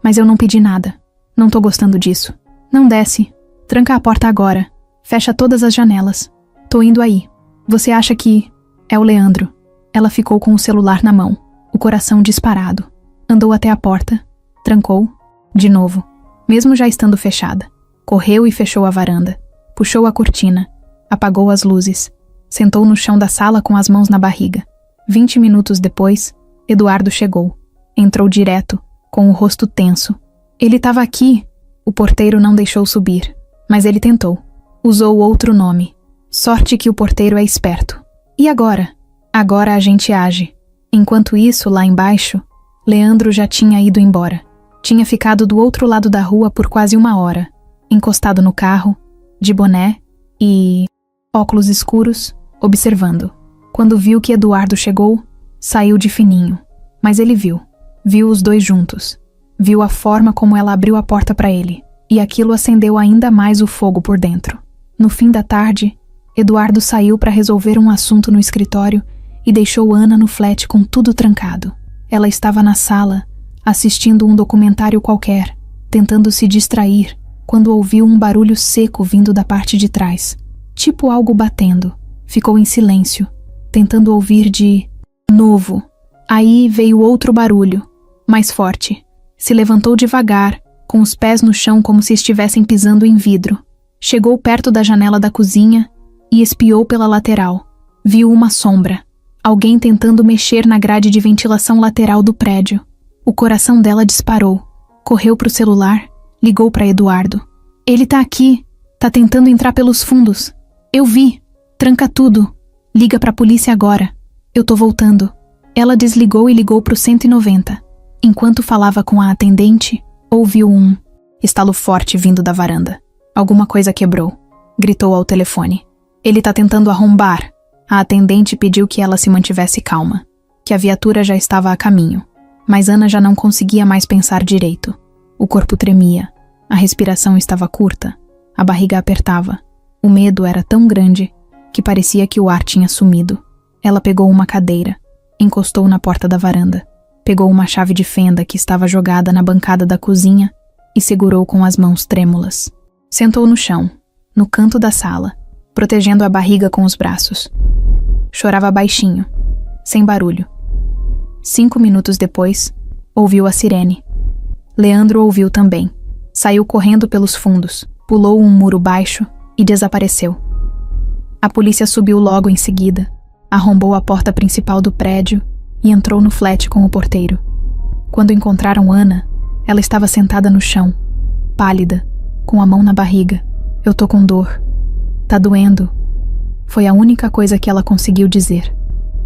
mas eu não pedi nada. Não tô gostando disso. Não desce. Tranca a porta agora. Fecha todas as janelas. Tô indo aí. Você acha que..." "É o Leandro." Ela ficou com o celular na mão, o coração disparado. Andou até a porta, trancou, de novo, mesmo já estando fechada. Correu e fechou a varanda. Puxou a cortina, apagou as luzes. Sentou no chão da sala com as mãos na barriga. 20 minutos depois, Eduardo chegou. Entrou direto, com o rosto tenso. "Ele estava aqui." O porteiro não deixou subir, mas ele tentou. Usou outro nome. Sorte que o porteiro é esperto. "E agora?" "Agora a gente age." Enquanto isso, lá embaixo, Leandro já tinha ido embora. Tinha ficado do outro lado da rua por quase 1 hora, encostado no carro, de boné e óculos escuros, observando. Quando viu que Eduardo chegou, saiu de fininho. Mas ele viu. Viu os dois juntos. Viu a forma como ela abriu a porta para ele, e aquilo acendeu ainda mais o fogo por dentro. No fim da tarde, Eduardo saiu para resolver um assunto no escritório e deixou Ana no flat com tudo trancado. Ela estava na sala, assistindo um documentário qualquer, tentando se distrair, quando ouviu um barulho seco vindo da parte de trás, tipo algo batendo. Ficou em silêncio, tentando ouvir de novo. Aí veio outro barulho, mais forte. Se levantou devagar, com os pés no chão como se estivessem pisando em vidro. Chegou perto da janela da cozinha e espiou pela lateral. Viu uma sombra. Alguém tentando mexer na grade de ventilação lateral do prédio. O coração dela disparou. Correu pro celular, ligou para Eduardo. "Ele tá aqui. Tá tentando entrar pelos fundos. Eu vi. Tranca tudo. Liga pra polícia agora. Eu tô voltando." Ela desligou e ligou pro 190. Enquanto falava com a atendente, ouviu um estalo forte vindo da varanda. Alguma coisa quebrou. Gritou ao telefone. "Ele tá tentando arrombar." A atendente pediu que ela se mantivesse calma, que a viatura já estava a caminho. Mas Ana já não conseguia mais pensar direito. O corpo tremia, a respiração estava curta, a barriga apertava. O medo era tão grande que parecia que o ar tinha sumido. Ela pegou uma cadeira, encostou na porta da varanda, pegou uma chave de fenda que estava jogada na bancada da cozinha e segurou com as mãos trêmulas. Sentou no chão, no canto da sala, protegendo a barriga com os braços. Chorava baixinho, sem barulho. 5 minutos depois, ouviu a sirene. Leandro ouviu também. Saiu correndo pelos fundos, pulou um muro baixo e desapareceu. A polícia subiu logo em seguida, arrombou a porta principal do prédio e entrou no flat com o porteiro. Quando encontraram Ana, ela estava sentada no chão, pálida, com a mão na barriga. "Eu tô com dor. Tá doendo." Foi a única coisa que ela conseguiu dizer.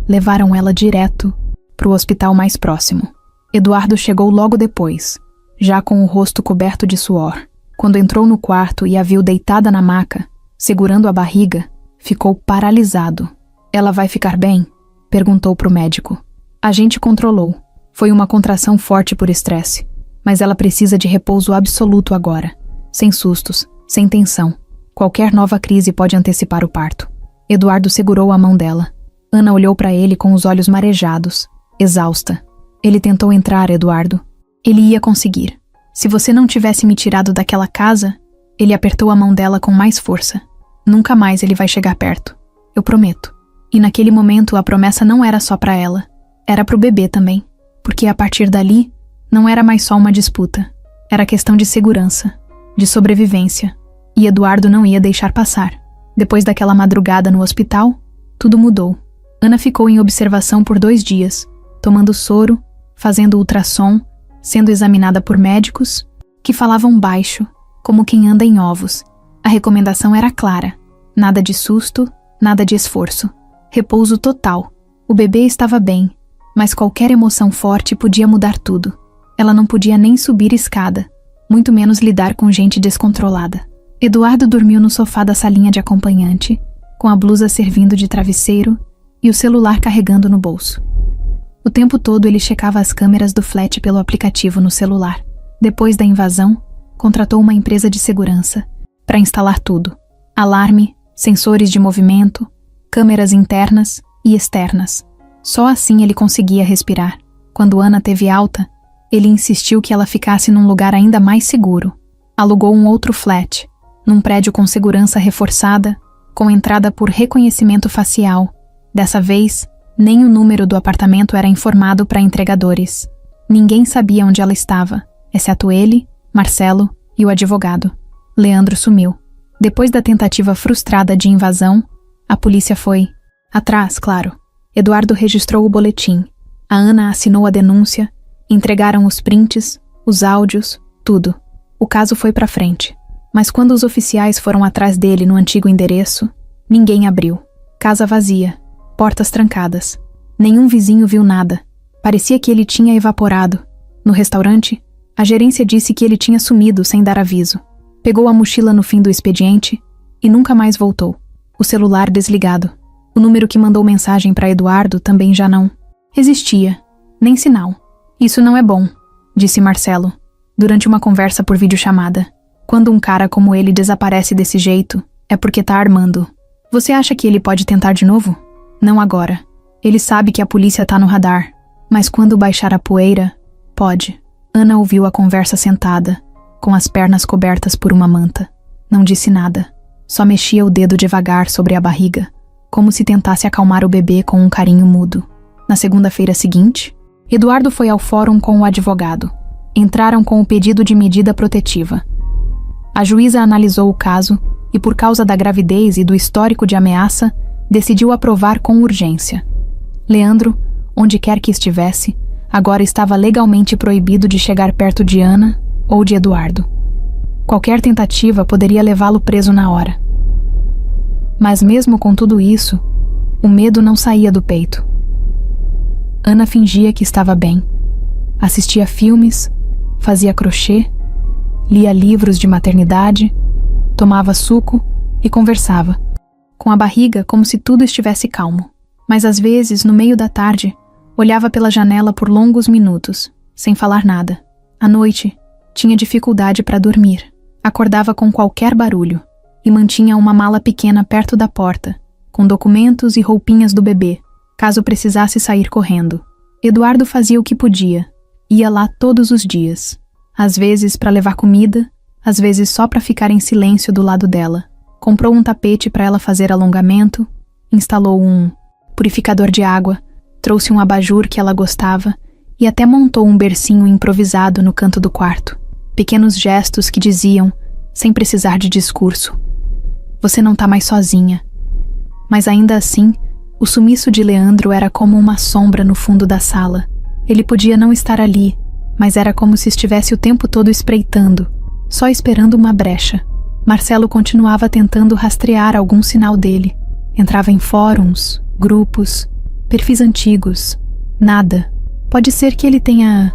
Levaram ela direto pro hospital mais próximo. Eduardo chegou logo depois, já com o rosto coberto de suor. Quando entrou no quarto e a viu deitada na maca, segurando a barriga, ficou paralisado. "Ela vai ficar bem?" perguntou pro médico. A gente controlou. Foi uma contração forte por estresse, mas ela precisa de repouso absoluto agora. Sem sustos, sem tensão. Qualquer nova crise pode antecipar o parto. Eduardo segurou a mão dela. Ana olhou para ele com os olhos marejados, exausta. "Ele tentou entrar, Eduardo. Ele ia conseguir. Se você não tivesse me tirado daquela casa..." Ele apertou a mão dela com mais força. "Nunca mais ele vai chegar perto. Eu prometo." E naquele momento a promessa não era só para ela. Era pro bebê também. Porque a partir dali, não era mais só uma disputa. Era questão de segurança, de sobrevivência. E Eduardo não ia deixar passar. Depois daquela madrugada no hospital, tudo mudou. Ana ficou em observação por 2 dias, tomando soro, fazendo ultrassom, sendo examinada por médicos que falavam baixo, como quem anda em ovos. A recomendação era clara: nada de susto, nada de esforço. Repouso total. O bebê estava bem, mas qualquer emoção forte podia mudar tudo. Ela não podia nem subir escada, muito menos lidar com gente descontrolada. Eduardo dormiu no sofá da salinha de acompanhante, com a blusa servindo de travesseiro e o celular carregando no bolso. O tempo todo ele checava as câmeras do flat pelo aplicativo no celular. Depois da invasão, contratou uma empresa de segurança para instalar tudo: alarme, sensores de movimento, câmeras internas e externas. Só assim ele conseguia respirar. Quando Ana teve alta, ele insistiu que ela ficasse num lugar ainda mais seguro. Alugou um outro flat, num prédio com segurança reforçada, com entrada por reconhecimento facial. Dessa vez, nem o número do apartamento era informado para entregadores. Ninguém sabia onde ela estava, exceto ele, Marcelo e o advogado. Leandro sumiu. Depois da tentativa frustrada de invasão, a polícia foi atrás, claro. Eduardo registrou o boletim. A Ana assinou a denúncia, entregaram os prints, os áudios, tudo. O caso foi para frente. Mas quando os oficiais foram atrás dele no antigo endereço, ninguém abriu. Casa vazia, portas trancadas. Nenhum vizinho viu nada. Parecia que ele tinha evaporado. No restaurante, a gerência disse que ele tinha sumido sem dar aviso. Pegou a mochila no fim do expediente e nunca mais voltou. O celular desligado. O número que mandou mensagem para Eduardo também já não existia. Nem sinal. "Isso não é bom", disse Marcelo, durante uma conversa por videochamada. "Quando um cara como ele desaparece desse jeito, é porque tá armando. Você acha que ele pode tentar de novo? Não agora. Ele sabe que a polícia tá no radar. Mas quando baixar a poeira, pode." Ana ouviu a conversa sentada, com as pernas cobertas por uma manta. Não disse nada. Só mexia o dedo devagar sobre a barriga, como se tentasse acalmar o bebê com um carinho mudo. Na segunda-feira seguinte, Eduardo foi ao fórum com o advogado. Entraram com o pedido de medida protetiva. A juíza analisou o caso e, por causa da gravidez e do histórico de ameaça, decidiu aprovar com urgência. Leandro, onde quer que estivesse, agora estava legalmente proibido de chegar perto de Ana ou de Eduardo. Qualquer tentativa poderia levá-lo preso na hora. Mas mesmo com tudo isso, o medo não saía do peito. Ana fingia que estava bem. Assistia filmes, fazia crochê, lia livros de maternidade, tomava suco e conversava, com a barriga como se tudo estivesse calmo. Mas às vezes, no meio da tarde, olhava pela janela por longos minutos, sem falar nada. À noite, tinha dificuldade para dormir. Acordava com qualquer barulho e mantinha uma mala pequena perto da porta, com documentos e roupinhas do bebê, caso precisasse sair correndo. Eduardo fazia o que podia. Ia lá todos os dias. Às vezes para levar comida, às vezes só para ficar em silêncio do lado dela. Comprou um tapete para ela fazer alongamento, instalou um purificador de água, trouxe um abajur que ela gostava e até montou um bercinho improvisado no canto do quarto. Pequenos gestos que diziam, sem precisar de discurso: "Você não tá mais sozinha." Mas ainda assim, o sumiço de Leandro era como uma sombra no fundo da sala. Ele podia não estar ali, mas era como se estivesse o tempo todo espreitando, só esperando uma brecha. Marcelo continuava tentando rastrear algum sinal dele. Entrava em fóruns, grupos, perfis antigos. Nada. Pode ser que ele tenha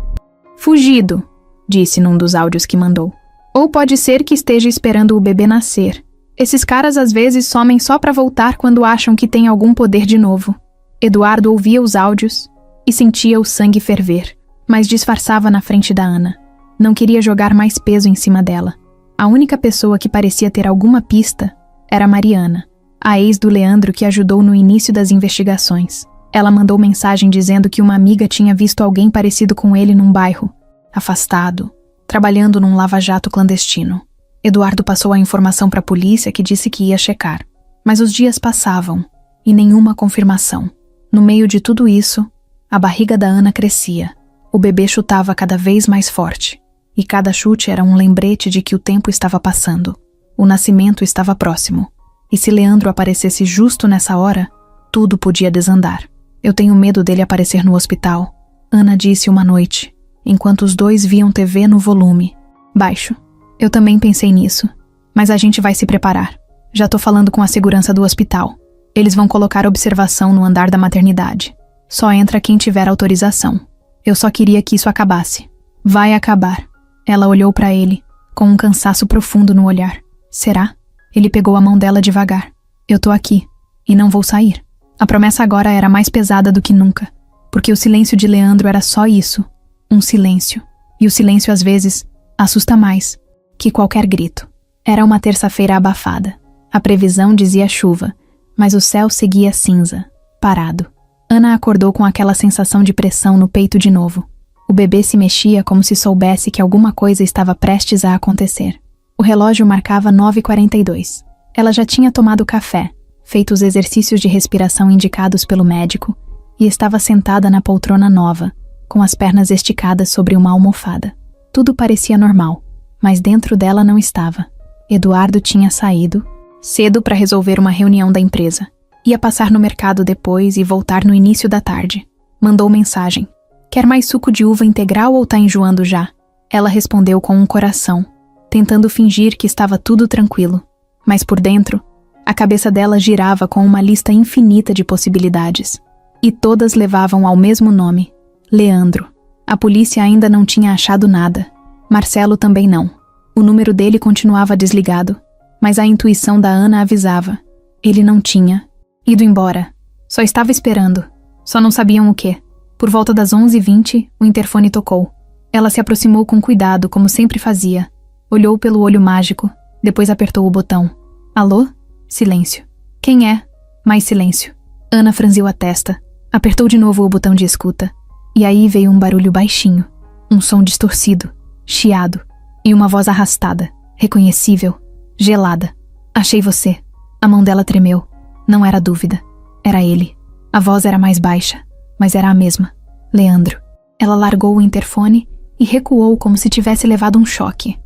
fugido, disse num dos áudios que mandou. Ou pode ser que esteja esperando o bebê nascer. Esses caras às vezes somem só pra voltar quando acham que tem algum poder de novo. Eduardo ouvia os áudios e sentia o sangue ferver, mas disfarçava na frente da Ana. Não queria jogar mais peso em cima dela. A única pessoa que parecia ter alguma pista era Mariana, a ex do Leandro que ajudou no início das investigações. Ela mandou mensagem dizendo que uma amiga tinha visto alguém parecido com ele num bairro, afastado, trabalhando num lava-jato clandestino. Eduardo passou a informação para a polícia, que disse que ia checar. Mas os dias passavam, e nenhuma confirmação. No meio de tudo isso, a barriga da Ana crescia. O bebê chutava cada vez mais forte, e cada chute era um lembrete de que o tempo estava passando. O nascimento estava próximo. E se Leandro aparecesse justo nessa hora, tudo podia desandar. "Eu tenho medo dele aparecer no hospital", Ana disse uma noite, enquanto os dois viam TV no volume baixo. "Eu também pensei nisso, mas a gente vai se preparar. Já tô falando com a segurança do hospital. Eles vão colocar observação no andar da maternidade. Só entra quem tiver autorização. Eu só queria que isso acabasse." "Vai acabar." Ela olhou pra ele, com um cansaço profundo no olhar. "Será?" Ele pegou a mão dela devagar. "Eu tô aqui, e não vou sair." A promessa agora era mais pesada do que nunca, porque o silêncio de Leandro era só isso, um silêncio. E o silêncio às vezes assusta mais que qualquer grito. Era uma terça-feira abafada. A previsão dizia chuva, mas o céu seguia cinza, parado. Ana acordou com aquela sensação de pressão no peito de novo. O bebê se mexia como se soubesse que alguma coisa estava prestes a acontecer. O relógio marcava 9h42. Ela já tinha tomado café, feito os exercícios de respiração indicados pelo médico e estava sentada na poltrona nova, com as pernas esticadas sobre uma almofada. Tudo parecia normal, mas dentro dela não estava. Eduardo tinha saído cedo para resolver uma reunião da empresa. Ia passar no mercado depois e voltar no início da tarde. Mandou mensagem: "Quer mais suco de uva integral ou tá enjoando já?" Ela respondeu com um coração, tentando fingir que estava tudo tranquilo. Mas por dentro, a cabeça dela girava com uma lista infinita de possibilidades. E todas levavam ao mesmo nome: Leandro. A polícia ainda não tinha achado nada. Marcelo também não. O número dele continuava desligado, mas a intuição da Ana avisava. Ele não tinha ido embora. Só estava esperando. Só não sabiam o quê. Por volta das 11h20, o interfone tocou. Ela se aproximou com cuidado, como sempre fazia. Olhou pelo olho mágico, depois apertou o botão. "Alô?" Silêncio. "Quem é?" Mais silêncio. Ana franziu a testa. Apertou de novo o botão de escuta. E aí veio um barulho baixinho. Um som distorcido, chiado. E uma voz arrastada, reconhecível, gelada. "Achei você." A mão dela tremeu. Não era dúvida. Era ele. A voz era mais baixa, mas era a mesma. Leandro. Ela largou o interfone e recuou como se tivesse levado um choque.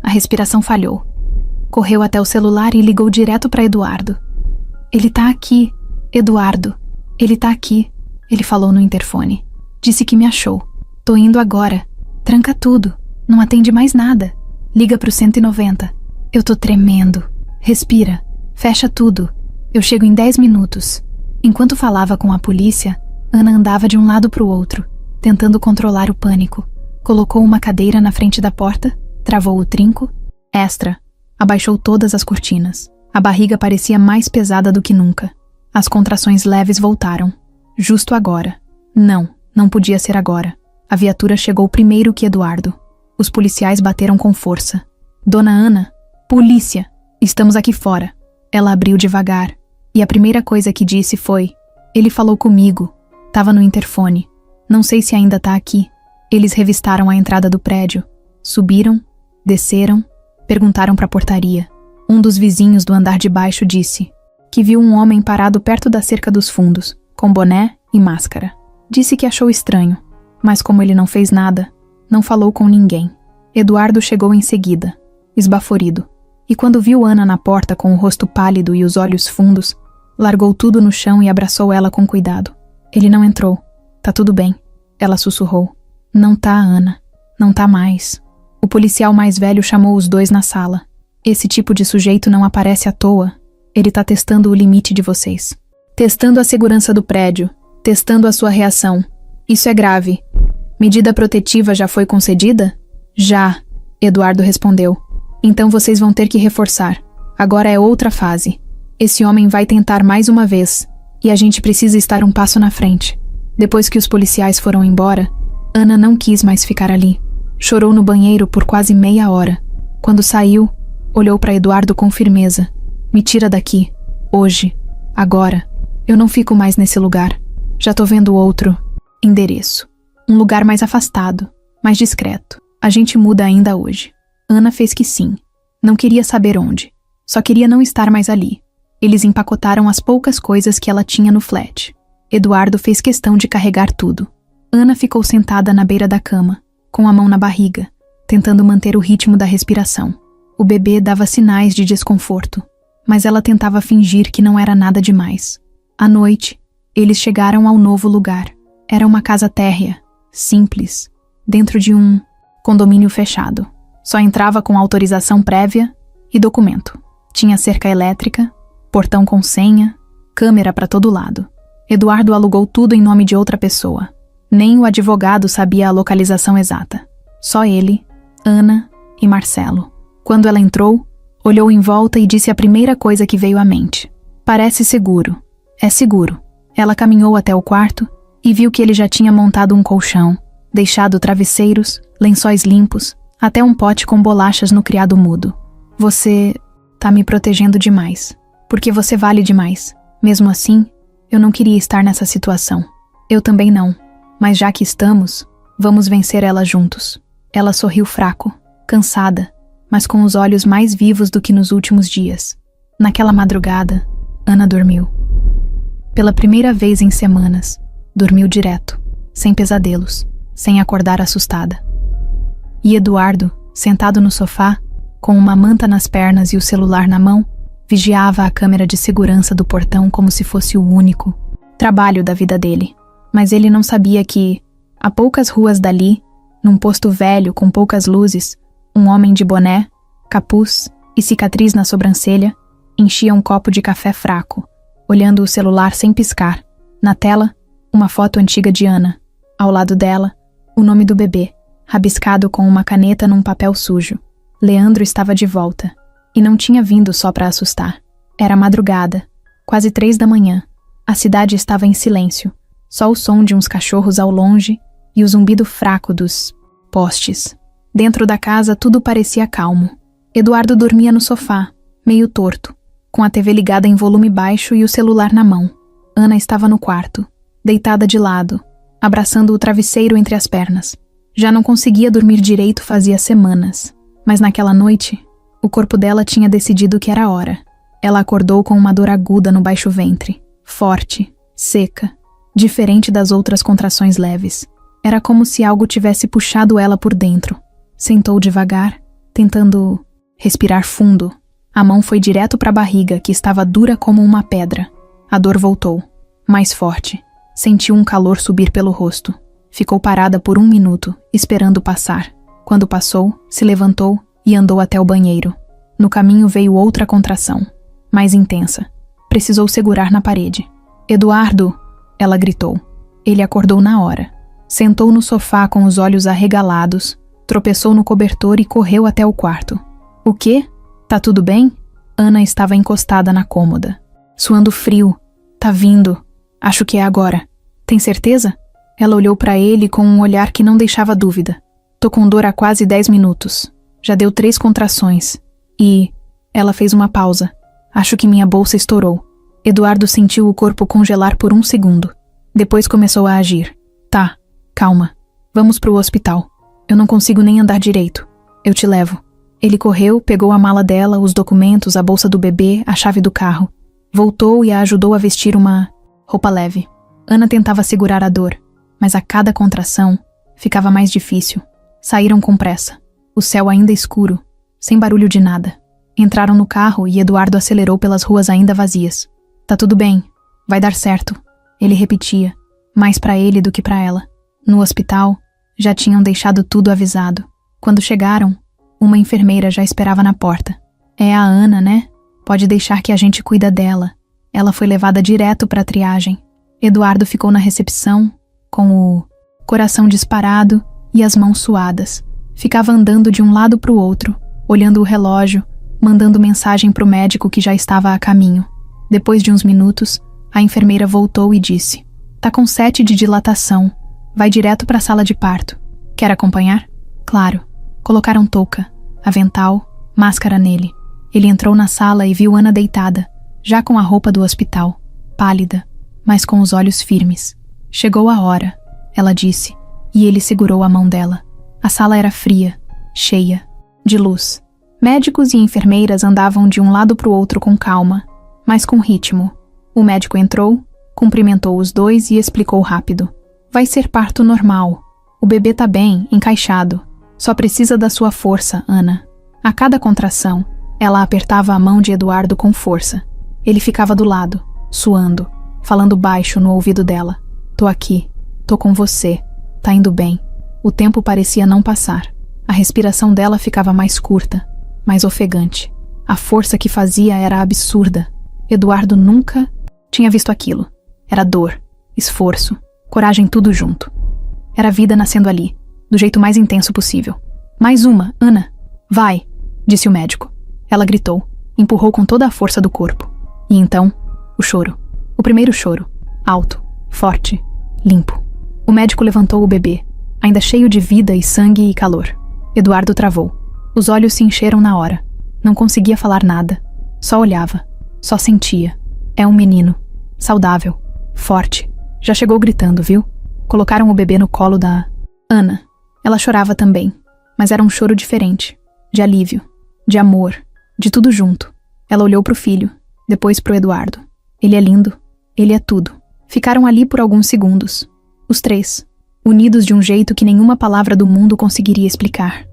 A respiração falhou. Correu até o celular e ligou direto para Eduardo. "Ele tá aqui, Eduardo. Ele tá aqui", ele falou no interfone. "Disse que me achou. Tô indo agora. Tranca tudo. Não atende mais nada. Liga pro 190. Eu tô tremendo. Respira. Fecha tudo. Eu chego em 10 minutos. Enquanto falava com a polícia, Ana andava de um lado pro outro, tentando controlar o pânico. Colocou uma cadeira na frente da porta, travou o trinco. Extra. Abaixou todas as cortinas. A barriga parecia mais pesada do que nunca. As contrações leves voltaram. Justo agora. Não podia ser agora. A viatura chegou primeiro que Eduardo. Os policiais bateram com força. "Dona Ana, polícia, estamos aqui fora." Ela abriu devagar, e a primeira coisa que disse foi: "Ele falou comigo. Tava no interfone. Não sei se ainda tá aqui." Eles revistaram a entrada do prédio. Subiram, desceram, perguntaram pra portaria. Um dos vizinhos do andar de baixo disse que viu um homem parado perto da cerca dos fundos, com boné e máscara. Disse que achou estranho, mas como ele não fez nada, não falou com ninguém. Eduardo chegou em seguida, esbaforido, e quando viu Ana na porta com o rosto pálido e os olhos fundos, largou tudo no chão e abraçou ela com cuidado. Ele não entrou. Tá tudo bem, ela sussurrou. Não tá, Ana. Não tá mais. O policial mais velho chamou os dois na sala. Esse tipo de sujeito não aparece à toa. Ele tá testando o limite de vocês. Testando a segurança do prédio. Testando a sua reação. Isso é grave. Medida protetiva já foi concedida? Já, Eduardo respondeu. Então vocês vão ter que reforçar. Agora é outra fase. Esse homem vai tentar mais uma vez. E a gente precisa estar um passo na frente. Depois que os policiais foram embora, Ana não quis mais ficar ali. Chorou no banheiro por quase meia hora. Quando saiu, olhou para Eduardo com firmeza. Me tira daqui. Hoje. Agora. Eu não fico mais nesse lugar. Já tô vendo outro endereço. Um lugar mais afastado, mais discreto. A gente muda ainda hoje. Ana fez que sim. Não queria saber onde. Só queria não estar mais ali. Eles empacotaram as poucas coisas que ela tinha no flat. Eduardo fez questão de carregar tudo. Ana ficou sentada na beira da cama, com a mão na barriga, tentando manter o ritmo da respiração. O bebê dava sinais de desconforto, mas ela tentava fingir que não era nada demais. À noite, eles chegaram ao novo lugar. Era uma casa térrea, simples, dentro de um condomínio fechado. Só entrava com autorização prévia e documento. Tinha cerca elétrica, portão com senha, câmera para todo lado. Eduardo alugou tudo em nome de outra pessoa. Nem o advogado sabia a localização exata. Só ele, Ana e Marcelo. Quando ela entrou, olhou em volta e disse a primeira coisa que veio à mente. Parece seguro. É seguro. Ela caminhou até o quarto e viu que ele já tinha montado um colchão, deixado travesseiros, lençóis limpos, até um pote com bolachas no criado mudo. Você tá me protegendo demais. Porque você vale demais. Mesmo assim, eu não queria estar nessa situação. Eu também não. Mas já que estamos, vamos vencer ela juntos. Ela sorriu fraco, cansada, mas com os olhos mais vivos do que nos últimos dias. Naquela madrugada, Ana dormiu. Pela primeira vez em semanas, dormiu direto, sem pesadelos, sem acordar assustada. E Eduardo, sentado no sofá, com uma manta nas pernas e o celular na mão, vigiava a câmera de segurança do portão como se fosse o único trabalho da vida dele. Mas ele não sabia que, a poucas ruas dali, num posto velho com poucas luzes, um homem de boné, capuz e cicatriz na sobrancelha enchia um copo de café fraco, olhando o celular sem piscar. Na tela, uma foto antiga de Ana. Ao lado dela, o nome do bebê, rabiscado com uma caneta num papel sujo. Leandro estava de volta. E não tinha vindo só para assustar. Era madrugada, quase 3 da manhã. A cidade estava em silêncio. Só o som de uns cachorros ao longe e o zumbido fraco dos postes. Dentro da casa tudo parecia calmo. Eduardo dormia no sofá, meio torto, com a TV ligada em volume baixo e o celular na mão. Ana estava no quarto, deitada de lado, abraçando o travesseiro entre as pernas. Já não conseguia dormir direito fazia semanas, mas naquela noite, o corpo dela tinha decidido que era hora. Ela acordou com uma dor aguda no baixo ventre, forte, seca, diferente das outras contrações leves. Era como se algo tivesse puxado ela por dentro. Sentou devagar, tentando respirar fundo. A mão foi direto para a barriga, que estava dura como uma pedra. A dor voltou, mais forte. Sentiu um calor subir pelo rosto. Ficou parada por 1 minuto, esperando passar. Quando passou, se levantou e andou até o banheiro. No caminho veio outra contração, mais intensa. Precisou segurar na parede. "Eduardo!" ela gritou. Ele acordou na hora. Sentou no sofá com os olhos arregalados, tropeçou no cobertor e correu até o quarto. "O quê? Tá tudo bem?" Ana estava encostada na cômoda. Suando frio. "Tá vindo. Acho que é agora. Tem certeza?" Ela olhou para ele com um olhar que não deixava dúvida. "Tô com dor há quase 10 minutos. Já deu 3 contrações. E..." Ela fez uma pausa. "Acho que minha bolsa estourou." Eduardo sentiu o corpo congelar por 1 segundo. Depois começou a agir. "Tá, calma. Vamos pro hospital. Eu não consigo nem andar direito. Eu te levo." Ele correu, pegou a mala dela, os documentos, a bolsa do bebê, a chave do carro. Voltou e a ajudou a vestir uma roupa leve. Ana tentava segurar a dor, mas a cada contração ficava mais difícil. Saíram com pressa. o céu ainda escuro, sem barulho de nada. Entraram no carro e Eduardo acelerou pelas ruas ainda vazias. Tá tudo bem, vai dar certo, ele repetia, mais pra ele do que pra ela. No hospital, já tinham deixado tudo avisado. Quando chegaram, uma enfermeira já esperava na porta. É a Ana, né? Pode deixar que a gente cuida dela. Ela foi levada direto pra triagem. Eduardo ficou na recepção, com o coração disparado e as mãos suadas. Ficava andando de um lado pro outro, olhando o relógio, mandando mensagem pro médico que já estava a caminho. Depois de uns minutos, a enfermeira voltou e disse: Tá com 7 de dilatação. Vai direto pra sala de parto. Quer acompanhar? Claro. Colocaram touca, avental, máscara nele. Ele entrou na sala e viu Ana deitada, já com a roupa do hospital, pálida, mas com os olhos firmes. Chegou a hora, ela disse, e ele segurou a mão dela. A sala era fria, cheia, de luz. Médicos e enfermeiras andavam de um lado para o outro com calma, mas com ritmo. O médico entrou, cumprimentou os dois e explicou rápido. Vai ser parto normal. O bebê tá bem, encaixado. Só precisa da sua força, Ana. A cada contração, ela apertava a mão de Eduardo com força. Ele ficava do lado, suando, falando baixo no ouvido dela. Tô aqui, tô com você, tá indo bem. O tempo parecia não passar. A respiração dela ficava mais curta, mais ofegante. A força que fazia era absurda. Eduardo nunca tinha visto aquilo. Era dor, esforço, coragem tudo junto. Era a vida nascendo ali, do jeito mais intenso possível. Mais uma, Ana. Vai, disse o médico. Ela gritou, empurrou com toda a força do corpo. E então, o choro. O primeiro choro. Alto, forte, limpo. O médico levantou o bebê, ainda cheio de vida e sangue e calor. Eduardo travou. Os olhos se encheram na hora. Não conseguia falar nada. Só olhava. Só sentia. É um menino. Saudável. Forte. Já chegou gritando, viu? Colocaram o bebê no colo da Ana. Ela chorava também, mas era um choro diferente. De alívio. De amor. De tudo junto. Ela olhou pro filho, depois pro Eduardo. Ele é lindo. Ele é tudo. Ficaram ali por alguns segundos. Os três. Unidos de um jeito que nenhuma palavra do mundo conseguiria explicar.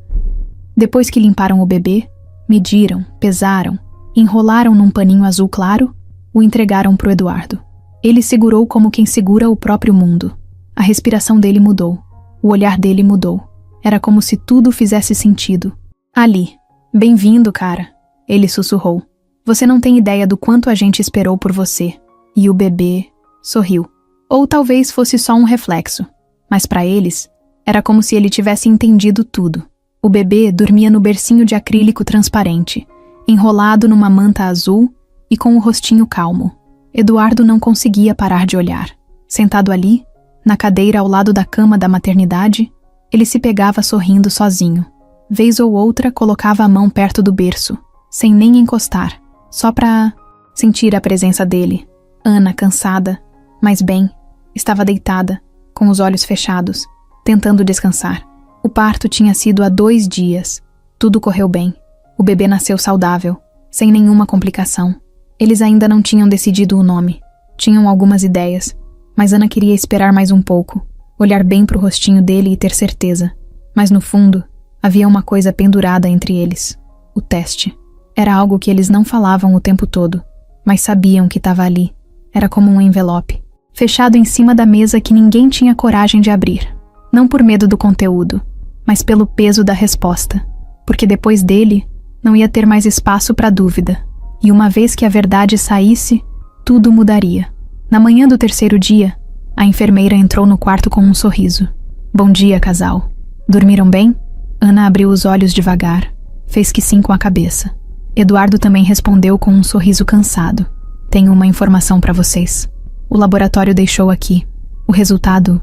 Depois que limparam o bebê, mediram, pesaram, enrolaram num paninho azul claro, o entregaram pro Eduardo. Ele segurou como quem segura o próprio mundo. A respiração dele mudou. O olhar dele mudou. Era como se tudo fizesse sentido. Ali. Bem-vindo, cara. Ele sussurrou. Você não tem ideia do quanto a gente esperou por você. E o bebê sorriu. Ou talvez fosse só um reflexo. Mas para eles, era como se ele tivesse entendido tudo. O bebê dormia no bercinho de acrílico transparente, enrolado numa manta azul e com o rostinho calmo. Eduardo não conseguia parar de olhar. Sentado ali, na cadeira ao lado da cama da maternidade, ele se pegava sorrindo sozinho. Vez ou outra colocava a mão perto do berço, sem nem encostar, só para sentir a presença dele. Ana, cansada, mas bem, estava deitada, com os olhos fechados, tentando descansar. O parto tinha sido há 2 dias. Tudo correu bem. O bebê nasceu saudável, sem nenhuma complicação. Eles ainda não tinham decidido o nome. Tinham algumas ideias, mas Ana queria esperar mais um pouco, olhar bem pro rostinho dele e ter certeza. Mas no fundo, havia uma coisa pendurada entre eles. O teste. Era algo que eles não falavam o tempo todo, mas sabiam que estava ali. Era como um envelope, fechado em cima da mesa que ninguém tinha coragem de abrir. Não por medo do conteúdo, mas pelo peso da resposta. Porque depois dele, não ia ter mais espaço para dúvida. E uma vez que a verdade saísse, tudo mudaria. Na manhã do 3º dia, a enfermeira entrou no quarto com um sorriso. Bom dia, casal. Dormiram bem? Ana abriu os olhos devagar. Fez que sim com a cabeça. Eduardo também respondeu com um sorriso cansado. Tenho uma informação para vocês. O laboratório deixou aqui. O resultado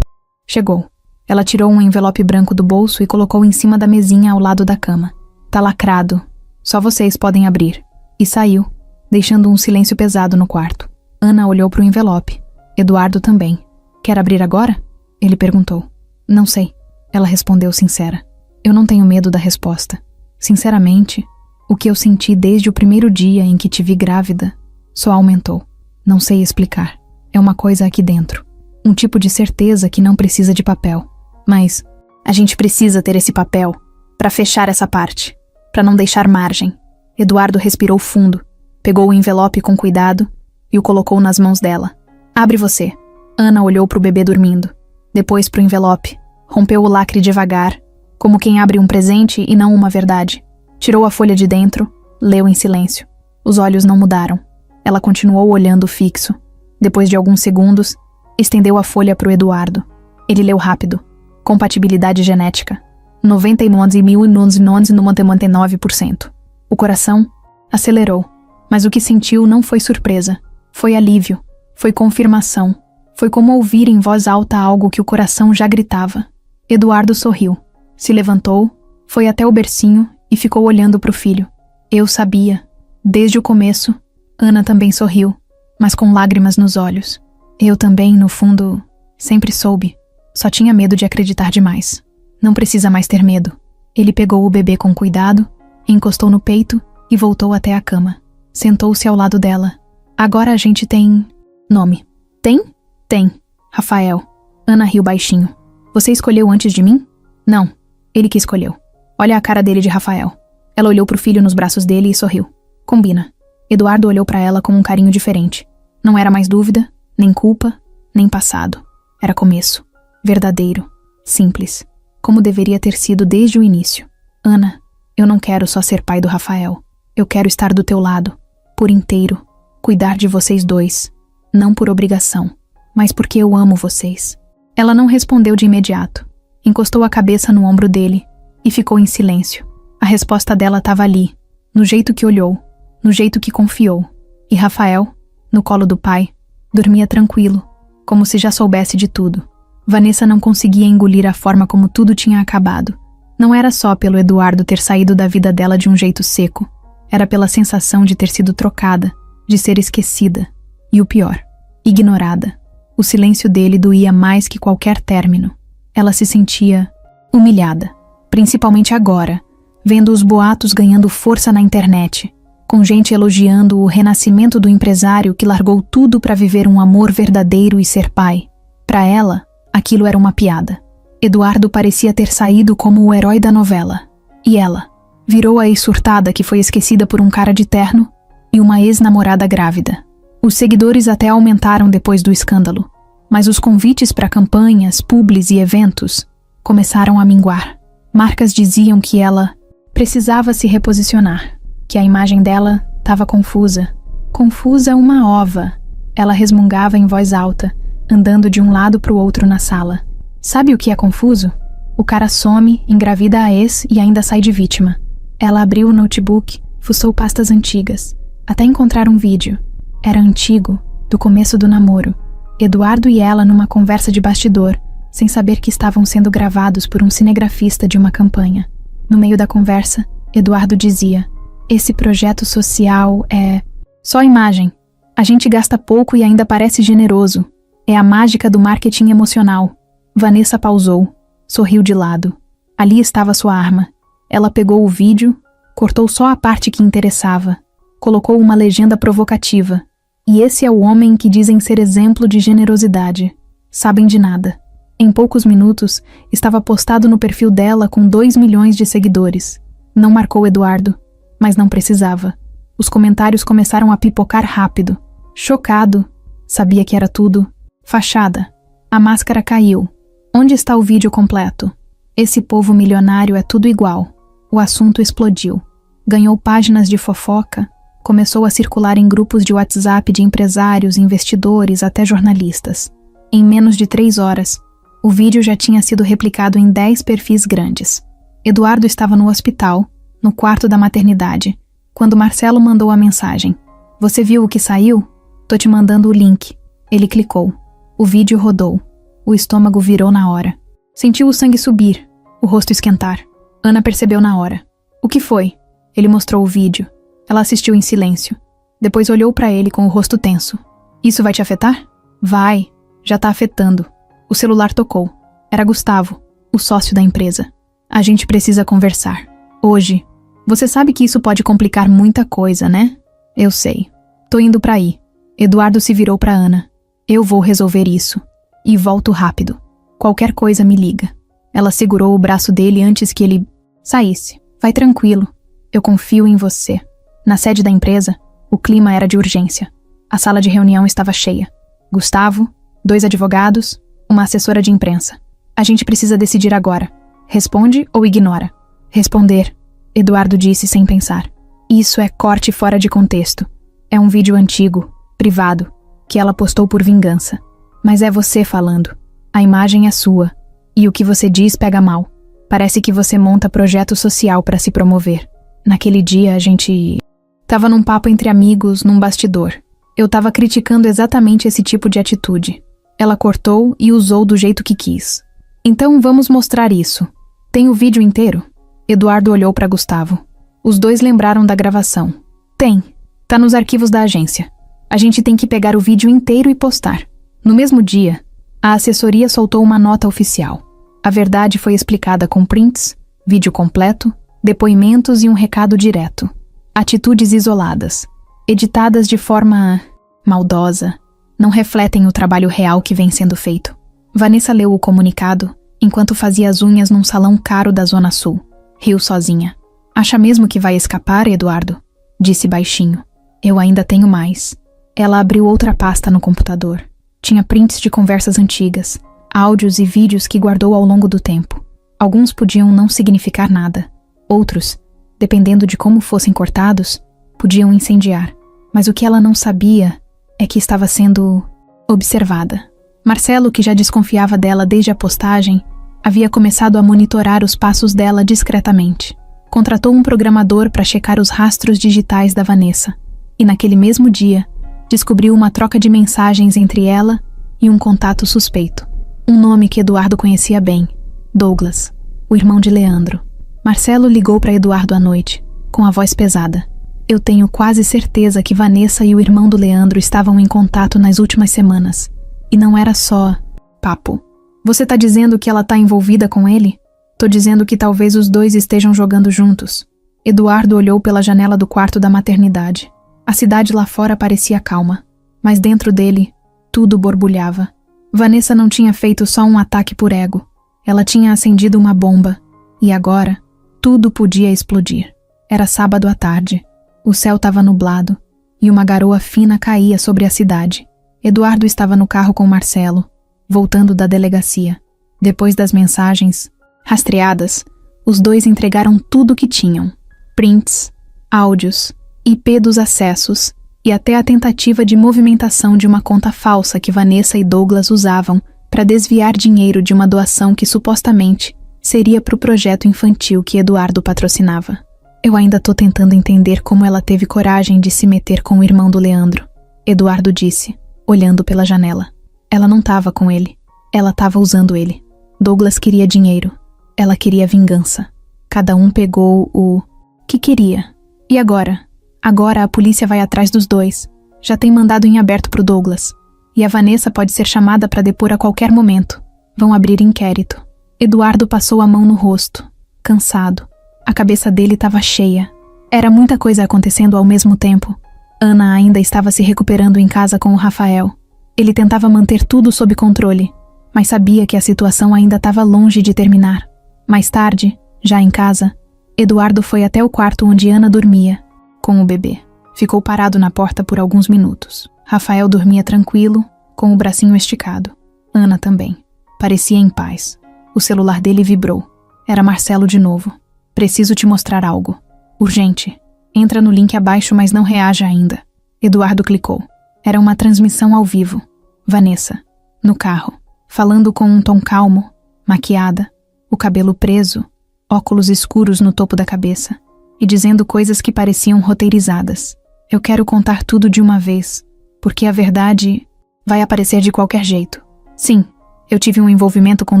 chegou. Ela tirou um envelope branco do bolso e colocou em cima da mesinha ao lado da cama. Tá lacrado. Só vocês podem abrir. E saiu, deixando um silêncio pesado no quarto. Ana olhou para o envelope. Eduardo também. Quer abrir agora? Ele perguntou. Não sei. Ela respondeu sincera. Eu não tenho medo da resposta. Sinceramente, o que eu senti desde o primeiro dia em que te vi grávida só aumentou. Não sei explicar. É uma coisa aqui dentro. Um tipo de certeza que não precisa de papel. Mas a gente precisa ter esse papel. Para fechar essa parte. Para não deixar margem. Eduardo respirou fundo, pegou o envelope com cuidado e o colocou nas mãos dela. Abre você. Ana olhou para o bebê dormindo. Depois para o envelope. Rompeu o lacre devagar, como quem abre um presente e não uma verdade. Tirou a folha de dentro, leu em silêncio. Os olhos não mudaram. Ela continuou olhando fixo. Depois de alguns segundos, estendeu a folha para o Eduardo. Ele leu rápido. Compatibilidade genética. 99,999%. O coração acelerou, mas o que sentiu não foi surpresa. Foi alívio. Foi confirmação. Foi como ouvir em voz alta algo que o coração já gritava. Eduardo sorriu. Se levantou, foi até o bercinho e ficou olhando para o filho. Eu sabia. Desde o começo, Ana também sorriu, mas com lágrimas nos olhos. Eu também, no fundo, sempre soube. Só tinha medo de acreditar demais. Não precisa mais ter medo. Ele pegou o bebê com cuidado, encostou no peito e voltou até a cama. Sentou-se ao lado dela. Agora a gente tem... nome. Tem? Tem. Rafael. Ana riu baixinho. Você escolheu antes de mim? Não. Ele que escolheu. Olha a cara dele de Rafael. Ela olhou pro filho nos braços dele e sorriu. Combina. Eduardo olhou pra ela com um carinho diferente. Não era mais dúvida, nem culpa, nem passado. Era começo. Verdadeiro. Simples. Como deveria ter sido desde o início. Ana, eu não quero só ser pai do Rafael. Eu quero estar do teu lado. Por inteiro. Cuidar de vocês dois. Não por obrigação, mas porque eu amo vocês. Ela não respondeu de imediato. Encostou a cabeça no ombro dele e ficou em silêncio. A resposta dela estava ali, no jeito que olhou, no jeito que confiou. E Rafael, no colo do pai, dormia tranquilo, como se já soubesse de tudo. Vanessa não conseguia engolir a forma como tudo tinha acabado. Não era só pelo Eduardo ter saído da vida dela de um jeito seco. Era pela sensação de ter sido trocada, de ser esquecida. E o pior, ignorada. O silêncio dele doía mais que qualquer término. Ela se sentia humilhada, principalmente agora, vendo os boatos ganhando força na internet, com gente elogiando o renascimento do empresário que largou tudo para viver um amor verdadeiro e ser pai. Para ela, aquilo era uma piada. Eduardo parecia ter saído como o herói da novela. E ela virou a ex-surtada que foi esquecida por um cara de terno e uma ex-namorada grávida. Os seguidores até aumentaram depois do escândalo, mas os convites para campanhas, publis e eventos começaram a minguar. Marcas diziam que ela precisava se reposicionar, que a imagem dela estava confusa. Confusa uma ova. Ela resmungava em voz alta, andando de um lado para o outro na sala. Sabe o que é confuso? O cara some, engravida a ex e ainda sai de vítima. Ela abriu o notebook, fuçou pastas antigas, até encontrar um vídeo. Era antigo, do começo do namoro. Eduardo e ela numa conversa de bastidor, sem saber que estavam sendo gravados por um cinegrafista de uma campanha. No meio da conversa, Eduardo dizia: esse projeto social é só imagem. A gente gasta pouco e ainda parece generoso. É a mágica do marketing emocional. Vanessa pausou, sorriu de lado. Ali estava sua arma. Ela pegou o vídeo, cortou só a parte que interessava, colocou uma legenda provocativa. E esse é o homem que dizem ser exemplo de generosidade. Sabem de nada. Em poucos minutos, estava postado no perfil dela com 2 milhões de seguidores. Não marcou Eduardo, mas não precisava. Os comentários começaram a pipocar rápido. Chocado. Sabia que era tudo fachada. A máscara caiu. Onde está o vídeo completo? Esse povo milionário é tudo igual. O assunto explodiu. Ganhou páginas de fofoca. Começou a circular em grupos de WhatsApp de empresários, investidores, até jornalistas. Em menos de 3 horas, o vídeo já tinha sido replicado em 10 perfis grandes. Eduardo estava no hospital, no quarto da maternidade, quando Marcelo mandou a mensagem. Você viu o que saiu? Tô te mandando o link. Ele clicou. O vídeo rodou. O estômago virou na hora. Sentiu o sangue subir, o rosto esquentar. Ana percebeu na hora. O que foi? Ele mostrou o vídeo. Ela assistiu em silêncio. Depois olhou para ele com o rosto tenso. Isso vai te afetar? Vai. Já tá afetando. O celular tocou. Era Gustavo, o sócio da empresa. A gente precisa conversar. Hoje. Você sabe que isso pode complicar muita coisa, né? Eu sei. Tô indo pra aí. Eduardo se virou pra Ana. Eu vou resolver isso. E volto rápido. Qualquer coisa me liga. Ela segurou o braço dele antes que ele Saísse. Vai tranquilo. Eu confio em você. Na sede da empresa, o clima era de urgência. A sala de reunião estava cheia. Gustavo, 2 advogados, uma assessora de imprensa. A gente precisa decidir agora. Responde ou ignora? Responder, Eduardo disse sem pensar. Isso é corte fora de contexto. É um vídeo antigo, privado, que ela postou por vingança. Mas é você falando. A imagem é sua. E o que você diz pega mal. Parece que você monta projeto social para se promover. Naquele dia a gente tava num papo entre amigos, num bastidor. Eu tava criticando exatamente esse tipo de atitude. Ela cortou e usou do jeito que quis. Então vamos mostrar isso. Tem o vídeo inteiro? Eduardo olhou para Gustavo. Os dois lembraram da gravação. Tem. Tá nos arquivos da agência. A gente tem que pegar o vídeo inteiro e postar. No mesmo dia, a assessoria soltou uma nota oficial. A verdade foi explicada com prints, vídeo completo, depoimentos e um recado direto. Atitudes isoladas, editadas de forma maldosa, não refletem o trabalho real que vem sendo feito. Vanessa leu o comunicado enquanto fazia as unhas num salão caro da Zona Sul. Riu sozinha. Acha mesmo que vai escapar, Eduardo? Disse baixinho. Eu ainda tenho mais. Ela abriu outra pasta no computador. Tinha prints de conversas antigas, áudios e vídeos que guardou ao longo do tempo. Alguns podiam não significar nada. Outros, dependendo de como fossem cortados, podiam incendiar. Mas o que ela não sabia é que estava sendo observada. Marcelo, que já desconfiava dela desde a postagem, havia começado a monitorar os passos dela discretamente. Contratou um programador para checar os rastros digitais da Vanessa. E naquele mesmo dia, descobriu uma troca de mensagens entre ela e um contato suspeito. Um nome que Eduardo conhecia bem, Douglas, o irmão de Leandro. Marcelo ligou para Eduardo à noite, com a voz pesada. Eu tenho quase certeza que Vanessa e o irmão do Leandro estavam em contato nas últimas semanas. E não era só papo. Você tá dizendo que ela tá envolvida com ele? Tô dizendo que talvez os dois estejam jogando juntos. Eduardo olhou pela janela do quarto da maternidade. A cidade lá fora parecia calma, mas dentro dele, tudo borbulhava. Vanessa não tinha feito só um ataque por ego. Ela tinha acendido uma bomba. E agora, tudo podia explodir. Era sábado à tarde. O céu estava nublado e uma garoa fina caía sobre a cidade. Eduardo estava no carro com Marcelo, voltando da delegacia. Depois das mensagens, rastreadas, os dois entregaram tudo o que tinham. Prints, áudios, IP dos acessos e até a tentativa de movimentação de uma conta falsa que Vanessa e Douglas usavam para desviar dinheiro de uma doação que supostamente seria para o projeto infantil que Eduardo patrocinava. Eu ainda tô tentando entender como ela teve coragem de se meter com o irmão do Leandro, Eduardo disse, olhando pela janela. Ela não estava com ele. Ela estava usando ele. Douglas queria dinheiro. Ela queria vingança. Cada um pegou o que queria. E agora? Agora a polícia vai atrás dos dois. Já tem mandado em aberto pro Douglas. E a Vanessa pode ser chamada para depor a qualquer momento. Vão abrir inquérito. Eduardo passou a mão no rosto, cansado. A cabeça dele estava cheia. Era muita coisa acontecendo ao mesmo tempo. Ana ainda estava se recuperando em casa com o Rafael. Ele tentava manter tudo sob controle, mas sabia que a situação ainda estava longe de terminar. Mais tarde, já em casa, Eduardo foi até o quarto onde Ana dormia, com o bebê. Ficou parado na porta por alguns minutos. Rafael dormia tranquilo, com o bracinho esticado. Ana também. Parecia em paz. O celular dele vibrou. Era Marcelo de novo. Preciso te mostrar algo. Urgente. Entra no link abaixo, mas não reaja ainda. Eduardo clicou. Era uma transmissão ao vivo. Vanessa, no carro, falando com um tom calmo, maquiada, o cabelo preso, óculos escuros no topo da cabeça, e dizendo coisas que pareciam roteirizadas. Eu quero contar tudo de uma vez, porque a verdade vai aparecer de qualquer jeito. Sim, eu tive um envolvimento com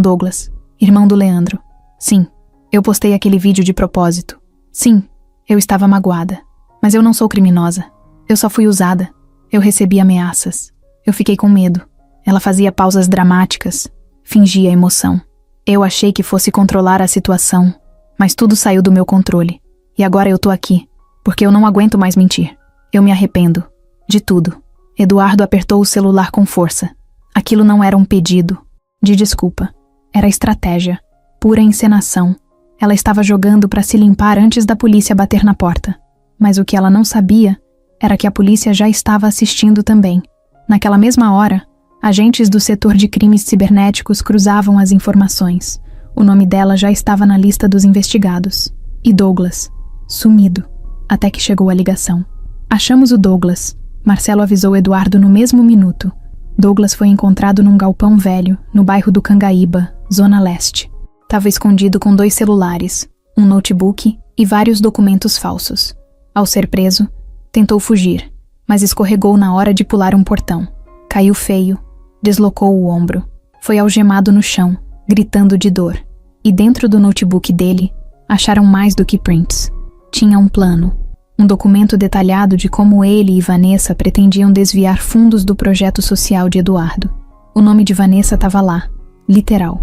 Douglas, irmão do Leandro. Sim, eu postei aquele vídeo de propósito. Sim, eu estava magoada. Mas eu não sou criminosa. Eu só fui usada. Eu recebi ameaças. Eu fiquei com medo. Ela fazia pausas dramáticas. Fingia emoção. Eu achei que fosse controlar a situação, mas tudo saiu do meu controle. E agora eu tô aqui, porque eu não aguento mais mentir. Eu me arrependo. De tudo. Eduardo apertou o celular com força. Aquilo não era um pedido de desculpa. Era estratégia. Pura encenação. Ela estava jogando para se limpar antes da polícia bater na porta. Mas o que ela não sabia era que a polícia já estava assistindo também. Naquela mesma hora, agentes do setor de crimes cibernéticos cruzavam as informações. O nome dela já estava na lista dos investigados. E Douglas, sumido, até que chegou a ligação. Achamos o Douglas, Marcelo avisou Eduardo no mesmo minuto. Douglas foi encontrado num galpão velho, no bairro do Cangaíba, Zona Leste. Estava escondido com 2 celulares, um notebook e vários documentos falsos. Ao ser preso, tentou fugir, mas escorregou na hora de pular um portão. Caiu feio, deslocou o ombro. Foi algemado no chão, gritando de dor. E dentro do notebook dele, acharam mais do que prints. Tinha um plano, um documento detalhado de como ele e Vanessa pretendiam desviar fundos do projeto social de Eduardo. O nome de Vanessa estava lá, literal.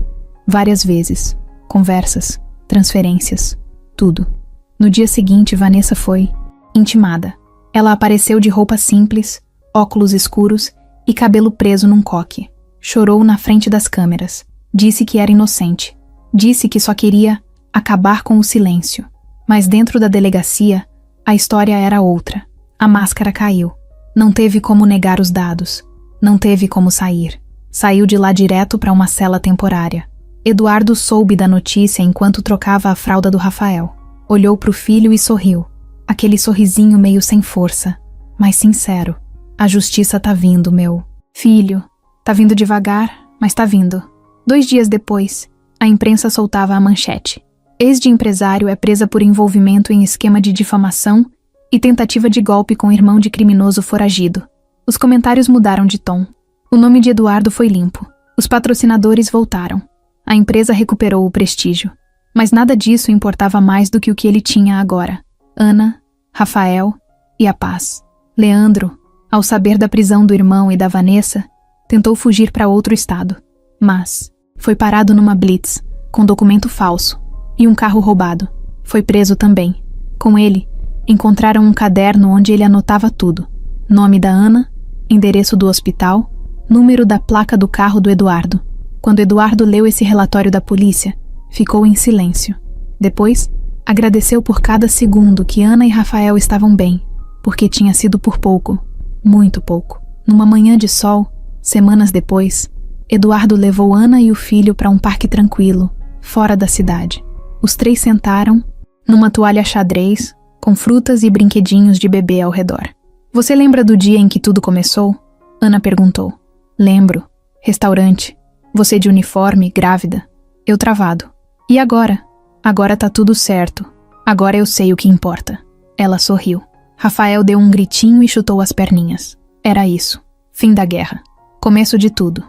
Várias vezes. Conversas, transferências, tudo. No dia seguinte, Vanessa foi intimada. Ela apareceu de roupa simples, óculos escuros e cabelo preso num coque. Chorou na frente das câmeras. Disse que era inocente. Disse que só queria acabar com o silêncio. Mas dentro da delegacia, a história era outra. A máscara caiu. Não teve como negar os dados. Não teve como sair. Saiu de lá direto para uma cela temporária. Eduardo soube da notícia enquanto trocava a fralda do Rafael. Olhou para o filho e sorriu. Aquele sorrisinho meio sem força, mas sincero. A justiça tá vindo, meu filho. Tá vindo devagar, mas tá vindo. 2 dias depois, a imprensa soltava a manchete. Ex de empresário é presa por envolvimento em esquema de difamação e tentativa de golpe com irmão de criminoso foragido. Os comentários mudaram de tom. O nome de Eduardo foi limpo. Os patrocinadores voltaram. A empresa recuperou o prestígio. Mas nada disso importava mais do que o que ele tinha agora. Ana, Rafael e a paz. Leandro, ao saber da prisão do irmão e da Vanessa, tentou fugir para outro estado. Mas foi parado numa blitz, com documento falso, e um carro roubado. Foi preso também. Com ele, encontraram um caderno onde ele anotava tudo. Nome da Ana, endereço do hospital, número da placa do carro do Eduardo. Quando Eduardo leu esse relatório da polícia, ficou em silêncio. Depois, agradeceu por cada segundo que Ana e Rafael estavam bem, porque tinha sido por pouco, muito pouco. Numa manhã de sol, semanas depois, Eduardo levou Ana e o filho para um parque tranquilo, fora da cidade. Os 3 sentaram, numa toalha xadrez, com frutas e brinquedinhos de bebê ao redor. Você lembra do dia em que tudo começou? Ana perguntou. Lembro. Restaurante. Você de uniforme, grávida. Eu travado. E agora? Agora tá tudo certo. Agora eu sei o que importa. Ela sorriu. Rafael deu um gritinho e chutou as perninhas. Era isso. Fim da guerra. Começo de tudo.